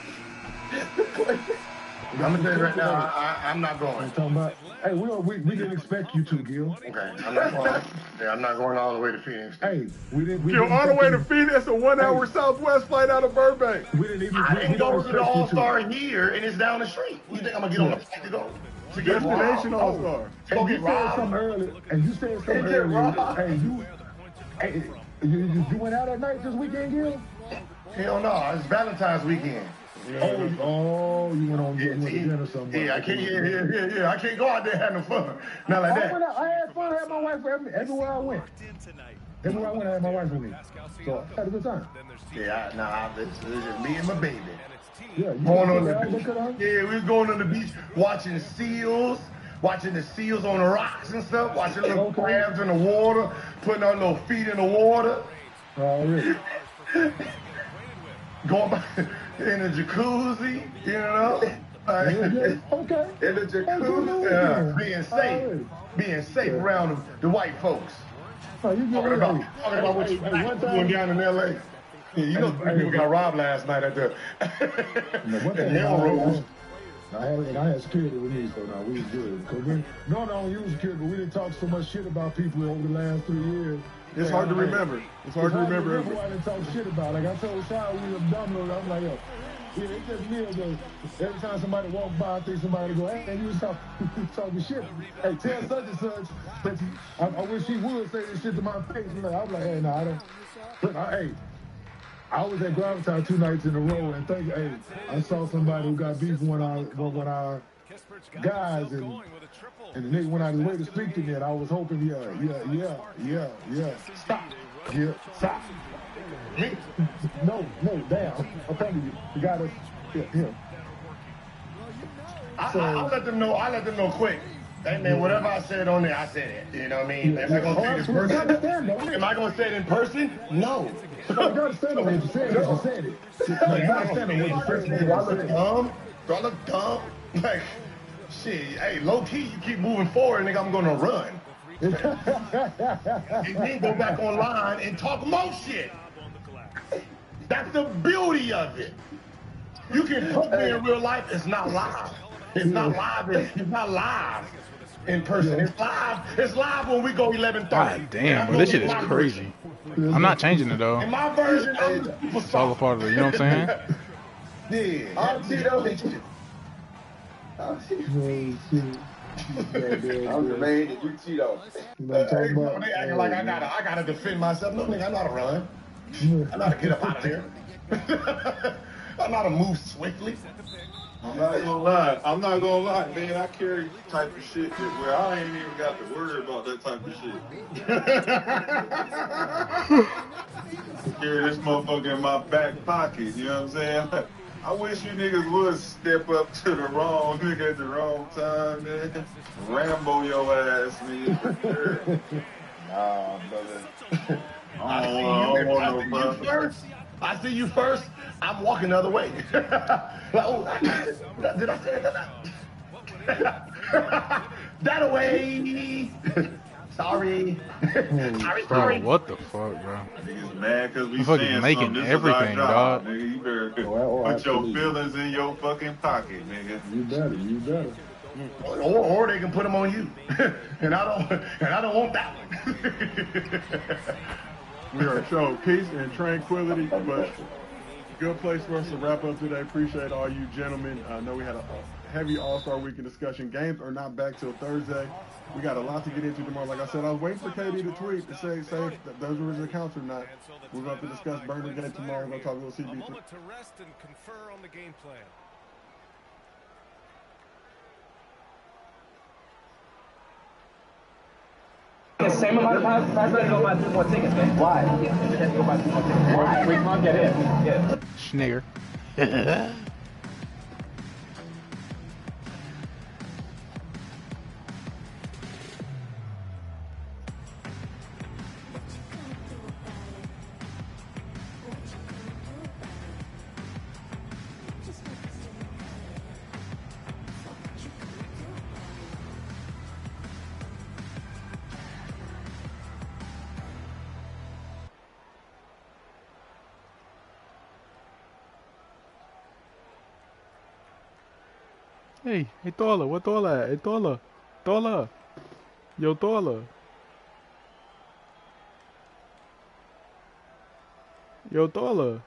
I'm gonna tell you right now, I'm not going. I'm talking about, hey, we didn't expect you to, Gil. Okay, I'm not going. Yeah, I'm not going all the way to Phoenix. Hey, we didn't. Gil, all the way to Phoenix, a 1-hour Southwest flight out of Burbank. We didn't even. I didn't go to the All-Star here, and it's down the street. You think I'm gonna get on the plane to go? Destination All-Star. And you said something earlier. Hey, you went out at night this weekend, Gil? Hell no, it's Valentine's weekend. Oh, you went on dinner somewhere. Yeah, I can't go out there having fun. Not like that. I had fun. I had my wife everywhere I went. Everywhere I went, I had my wife with me. So I had a good time. Yeah, it's just me and my baby. Yeah, going on the beach. Yeah, we was going on the beach watching seals, watching the seals on the rocks and stuff, watching little crabs in the water, putting our little feet in the water. Oh, really? Going by in the jacuzzi, you know? Okay. In the jacuzzi, being safe around the white folks. Oh, you talking about what you doing down in L.A. Yeah, you know, people got robbed last night at the Melrose. I had security with me, so now we was good. Cause we don't use security, but we didn't talk so much shit about people over the last 3 years. It's hard to remember. It's hard to remember. Why I didn't talk shit about. Like I told Sean, we was dumb. I'm like, yo, yeah, it's just me. Every time somebody walk by, I think somebody go, hey, you was talking shit. Hey, tell such and such that I wish he would say this shit to my face. I was like, hey, no, I don't. Look, I was at Gravitas 2 nights in a row, and I saw somebody who got beef with one of our guys, and the nigga went out his way to speak to me, and I was hoping, stop. Yeah, stop. Me? No, damn. I'm telling you got us. Yeah. I let them know. I let them know quick. Hey man, whatever I said on there, I said it. You know what I mean? Am I gonna say it in person? Am I gonna say it in person? No. You gotta stand on what you said. You said it. You gotta stand on what you said. Do I look dumb? Do I look dumb? Like, shit. Hey, low key, you keep moving forward, nigga. I'm gonna run. And then go back online and talk more shit. That's the beauty of it. You can put me in real life. It's not live. It's not live. It's not live in person. It's live. It's live when we go 11:30. God damn, bro, this shit is crazy. I'm not changing it though. In my version, it's all a part of it. You know what I'm saying? Yeah. I'll see those. I'm the man that you Tito. They acting like I gotta defend myself. No, nigga, I know how to run. I know how to get up out of there. I know how to move swiftly. I'm not gonna lie, man. I carry type of shit where I ain't even got to worry about that type of shit. Carry this motherfucker in my back pocket, you know what I'm saying? I wish you niggas would step up to the wrong nigga at the wrong time, man. Rambo your ass, man. Nah, brother. I see you first. I'm walking the other way. Like, oh, did I say that? That way. Sorry. Bro, what the fuck, bro? Niggas mad because we I'm fucking saying making everything, dog. Nigga, you better put your feelings in your fucking pocket, nigga. You better. Or they can put them on you, and I don't want that one. We are showing peace and tranquility, but good place for us to wrap up today. Appreciate all you gentlemen. I know we had a heavy All-Star Weekend discussion. Games are not back till Thursday. We got a lot to get into tomorrow. Like I said, I was waiting for KD to tweet to say if those were his accounts or not. We're going to discuss Burner game tomorrow. We're going to talk a little CB3. A moment to rest and confer on the game plan. Same amount of time. Guys, gotta go buy 3 more tickets, man. Why? You have to go buy 3 more tickets. Why? We can't get in. Yeah. Schnigger. Hey, Tola, what Tola? Hey, Tola. Yo, Tola. Yo, Tola.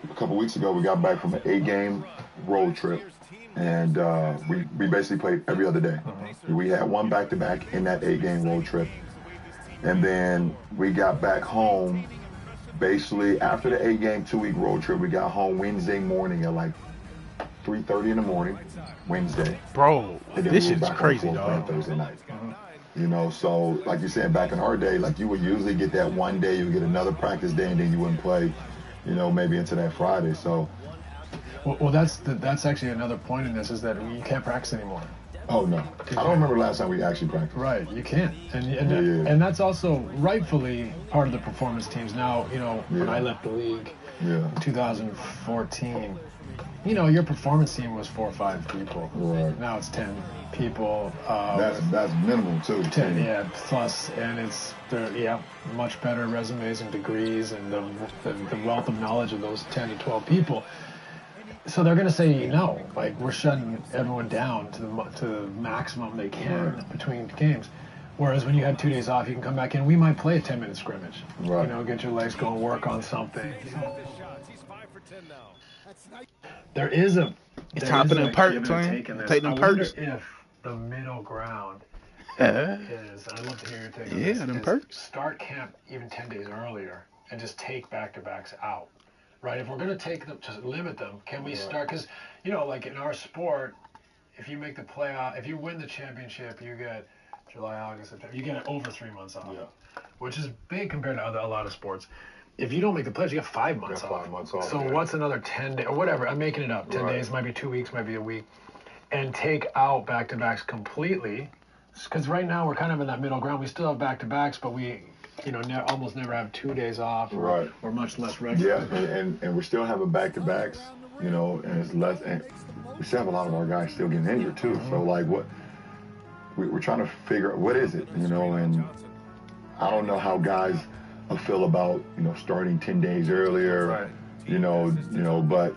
A couple weeks ago, we got back from an 8-game road trip, and we basically played every other day. We had one back-to-back in that 8-game road trip, and then we got back home basically after the 8-game 2-week road trip. We got home Wednesday morning at like 3:30 in the morning, Wednesday. Bro, this shit's crazy, dog. Thursday night. You know, so like you said, back in our day, like you would usually get that one day, you would get another practice day, and then you wouldn't play, you know, maybe into that Friday. So, well, that's actually another point in this is that you can't practice anymore. Oh no, I don't remember the last time we actually practiced. Right, you can't, and that's also rightfully part of the performance teams. Now, when I left the league in 2014, your performance team was 4 or 5 people. Right. Now it's 10 people. That's minimal too. 10, yeah, plus, and it's much better resumes and degrees and the wealth of knowledge of those 10 to 12 people. So they're going to say no, like we're shutting everyone down to the maximum they can between games. Whereas when you had 2 days off, you can come back in. We might play a 10-minute scrimmage. Right. Get your legs going, work on something. There is a. It's happening perk, twin. Take them perks. If the middle ground is, I'd love to hear your take on this. Them perks. Start camp even 10 days earlier and just take back-to-backs out. Right, if we're going to take them, just limit them, can we start? Because, like in our sport, if you make the playoff, if you win the championship, you get July, August, September, you get over 3 months off, which is big compared to a lot of sports. If you don't make the playoffs, you get 5 months off. 5 months off. So what's another 10 days, or whatever, I'm making it up, 10 days, might be 2 weeks, might be a week, and take out back-to-backs completely, because right now we're kind of in that middle ground. We still have back-to-backs, but we... almost never have 2 days off, or much less regular. Yeah, and we're still having back-to-backs, and it's less. And we still have a lot of our guys still getting injured too. So like, what we're trying to figure out, what is it, and I don't know how guys feel about starting 10 days earlier, but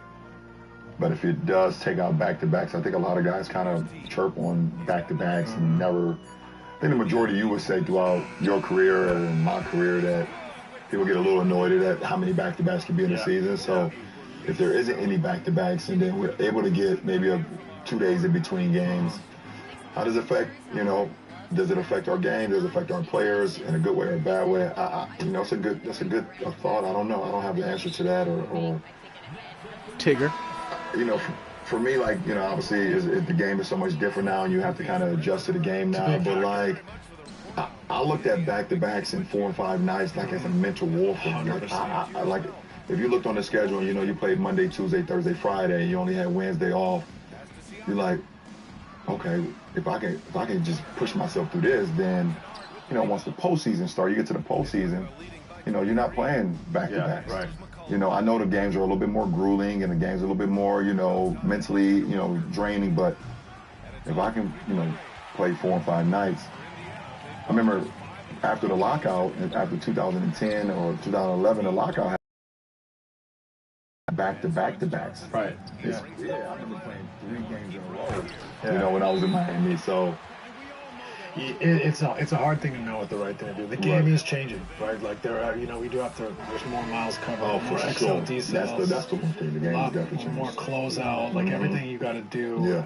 if it does take out back-to-backs, I think a lot of guys kind of chirp on back-to-backs and never. I think the majority of you would say throughout your career and my career that people get a little annoyed at how many back-to-backs can be in a season. So if there isn't any back-to-backs and then we're able to get maybe 2 days in between games, how does it affect, does it affect our game? Does it affect our players in a good way or a bad way? That's a good thought. I don't know. I don't have the answer to that or Tigger. For me, obviously, the game is so much different now, and you have to kind of adjust to the game now. But I looked at back-to-backs in 4 and 5 nights as a mental warfare. If you looked on the schedule, and you played Monday, Tuesday, Thursday, Friday, and you only had Wednesday off. You're like, okay, if I can just push myself through this, then once the postseason starts, you get to the postseason, you're not playing back-to-backs. Right. I know the games are a little bit more grueling and the games are a little bit more, mentally, draining. But if I can, play 4 and 5 nights, I remember after the lockout, after 2010 or 2011, the lockout had back-to-backs. Right. Yeah, I remember playing 3 games in a row. When I was in Miami. So. It's a hard thing to know what the right thing to do. The game is changing, right? Like there are, we do have to. There's more miles covered, more XLD cells. That's the one thing. The game is definitely changing. More closeout, like everything you got to do. Yeah.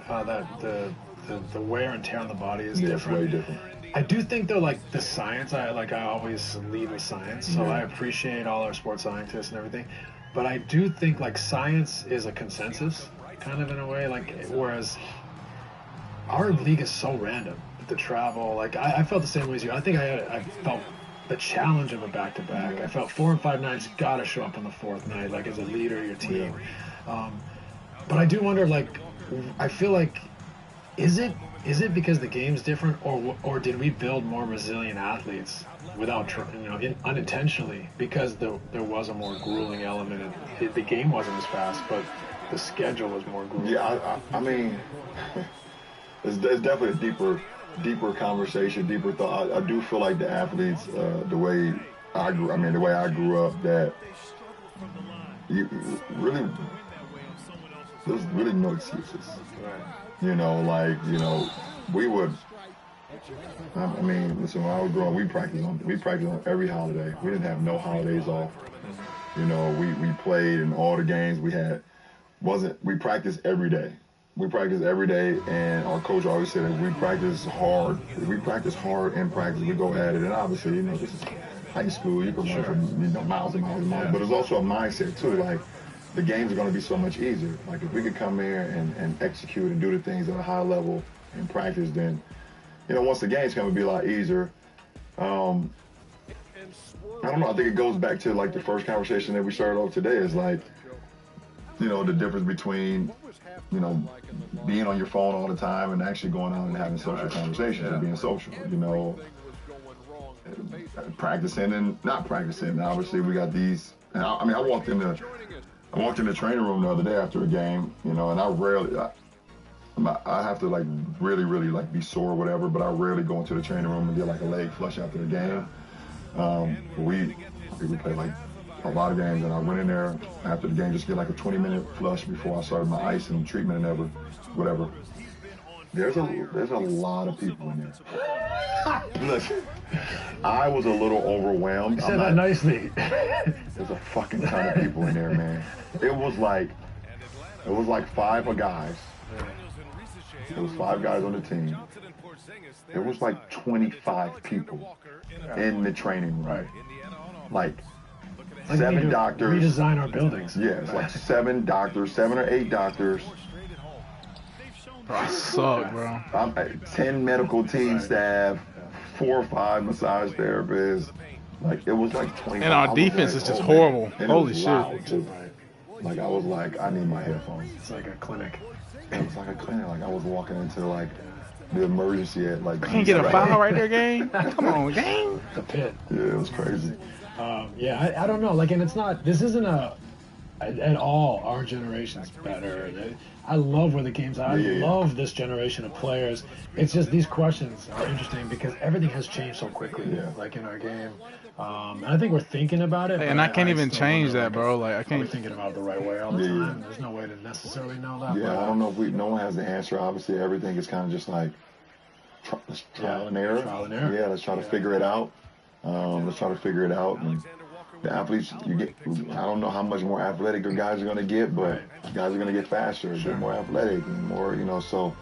The wear and tear on the body is different. It's way different. I do think though, like the science. I always lead with science, so I appreciate all our sports scientists and everything. But I do think like science is a consensus, kind of in a way. Like whereas our league is so random. The travel, I felt the same way as you. I think I felt the challenge of a back-to-back. I felt 4 and 5 nights got to show up on the 4th night, as a leader of your team. But I do wonder, I feel like, is it because the game's different, or did we build more resilient athletes without, unintentionally, because there was a more grueling element. The game wasn't as fast, but the schedule was more grueling. Yeah, I mean, it's definitely a deeper conversation, deeper thought. I do feel like the athletes, the way I grew up, that you really, there's really no excuses. Right. We would. I mean, listen, when I was growing, we practiced on every holiday. We didn't have no holidays off. We played in all the games we had. We practiced every day. We practice every day, and our coach always said that we practice hard. If we practice hard in practice, we go at it. And obviously, this is high school. You can run from miles and miles and miles. But it's also a mindset too. The games are going to be so much easier. If we could come here and execute and do the things at a high level in practice, then once the games come, it'll be a lot easier. I don't know. I think it goes back to the first conversation that we started off today. Is the difference between you know, being on your phone all the time and actually going out and having social conversations and being social, you know, practicing and not practicing. Obviously, we got these. And I walked in the training room the other day after a game, you know, and I have to like really like be sore or whatever, but I rarely go into the training room and get like a leg flush after the game. We play like a lot of games, and I went in there after the game just get like a 20-minute flush before I started my ice and treatment and whatever. There's a lot of people in there. Look, I was a little overwhelmed. You said that nicely. There's a fucking ton of people in there, man. It was like 5 guys. There was 5 guys on the team. There was like 25 people in the training room. Like 7 doctors. Redesign our buildings. Yeah, it's like 7 doctors, 7 or 8 doctors. Bro, I suck, bro. 10 medical team staff, 4 or 5 massage therapists. Like, it was like 20. And our defense is just horrible. Holy shit. Like, I was like, I need my headphones. It's like a clinic. It was like a clinic. Like, I was walking into, like, the emergency at, like... I can't get a foul right there, gang. Come on, gang. The pit. Yeah, it was crazy. Yeah, I don't know. Like, and it's not... This isn't at all our generation's better. I love where the game's at. I love this generation of players. It's just these questions are interesting because everything has changed so quickly, like in our game. And I think we're thinking about it. And I can't even change that, bro. Like, I can't. We're thinking about it the right way all the time. There's no way to necessarily know that. Yeah, I don't know if no one has the answer. Obviously, everything is kind of just like trial and error. Trial and error. Yeah, let's try to figure it out. And the athletes, I don't know how much more athletic the guys are going to get, but guys are going to get faster, get more athletic, and more, you know, so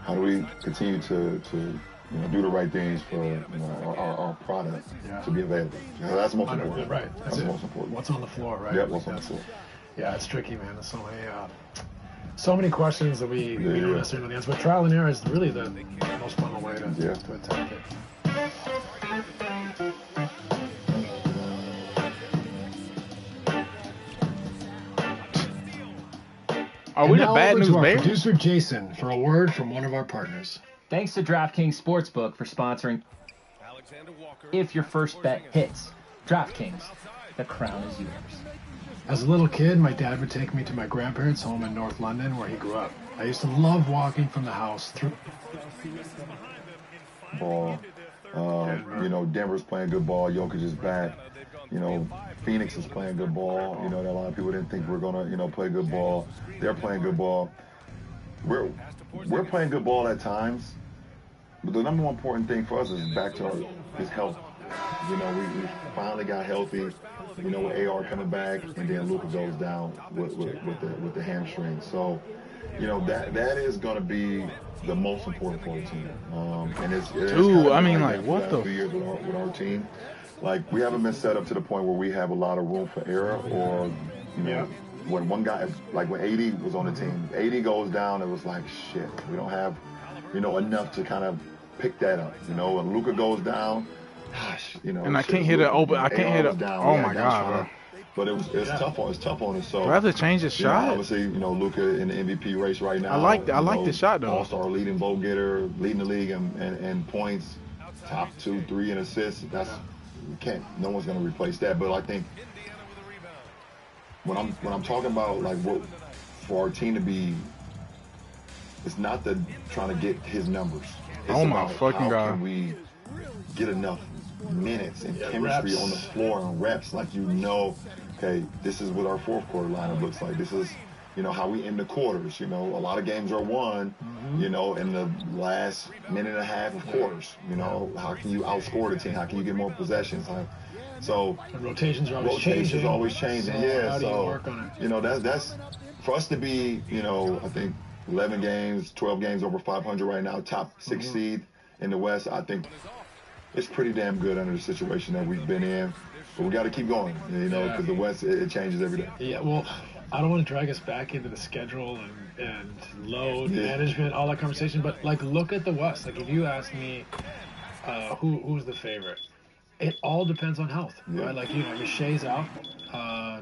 how do we continue to you know, do the right things for, you know, our product to be available? You know, that's the most important. Right. That's the most important. What's on the floor, right? Yeah, what's on the floor. Yeah, it's tricky, man. There's so many questions that we don't necessarily know the answer, but trial and error is really the most fun way to attack it. Are we the bad news bears? Producer Jason for a word from one of our partners. Thanks to DraftKings Sportsbook for sponsoring. If your first bet hits, DraftKings, the crown is yours. As a little kid, my dad would take me to my grandparents' home in North London where he grew up. I used to love walking from the house through ball. You know, Denver's playing good ball. Jokic is back. You know, Phoenix is playing good ball. You know, a lot of people didn't think we're gonna, you know, play good ball. They're playing good ball. We're playing good ball at times, but the number one important thing for us is back to is health. You know, we finally got healthy. You know, with AR coming back, and then Luka goes down with the hamstring. So, you know, that is going to be the most important for the team. And it's dude, I mean, like what the? 2 years with our team, like we haven't been set up to the point where we have a lot of room for error, or you know, when one guy, like when AD was on the team, AD goes down, it was like shit. We don't have, you know, enough to kind of pick that up. You know, when Luka goes down. Gosh, you know, and I can't hit it open. I can't hit it. Oh my god, bro. But it's tough on us. So do I have to change his shot? Obviously, you know, Luka in the MVP race right now. I like the shot though. All-star leading vote getter, leading the league in points, top 2, 3 in assists. No one's gonna replace that. But I think when I'm talking about like what for our team to be, it's not the trying to get his numbers. It's oh my fucking god! How can we get enough minutes and chemistry reps on the floor and reps, like, you know, okay, this is what our fourth quarter lineup looks like. This is, you know, how we end the quarters. You know, a lot of games are won, you know, in the last minute and a half of quarters. You know, how can you outscore the team? How can you get more possessions? So the rotations are always changing. So yeah, how do you work on it? You know, that's for us to be, you know, I think 11 games, 12 games over 500 right now, top 6 seed in the West. I think it's pretty damn good under the situation that we've been in, but we got to keep going, you know, because the West, it changes every day. Yeah, well, I don't want to drag us back into the schedule and load management, all that conversation, but like look at the West. Like if you ask me, who's the favorite? It all depends on health, Yeah. right? Like, you know, Shay's out.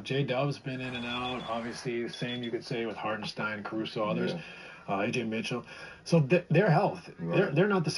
J-Dub's been in and out. Obviously, same you could say with Hartenstein, Caruso, others, AJ Mitchell. So their health, Right. they're not the same.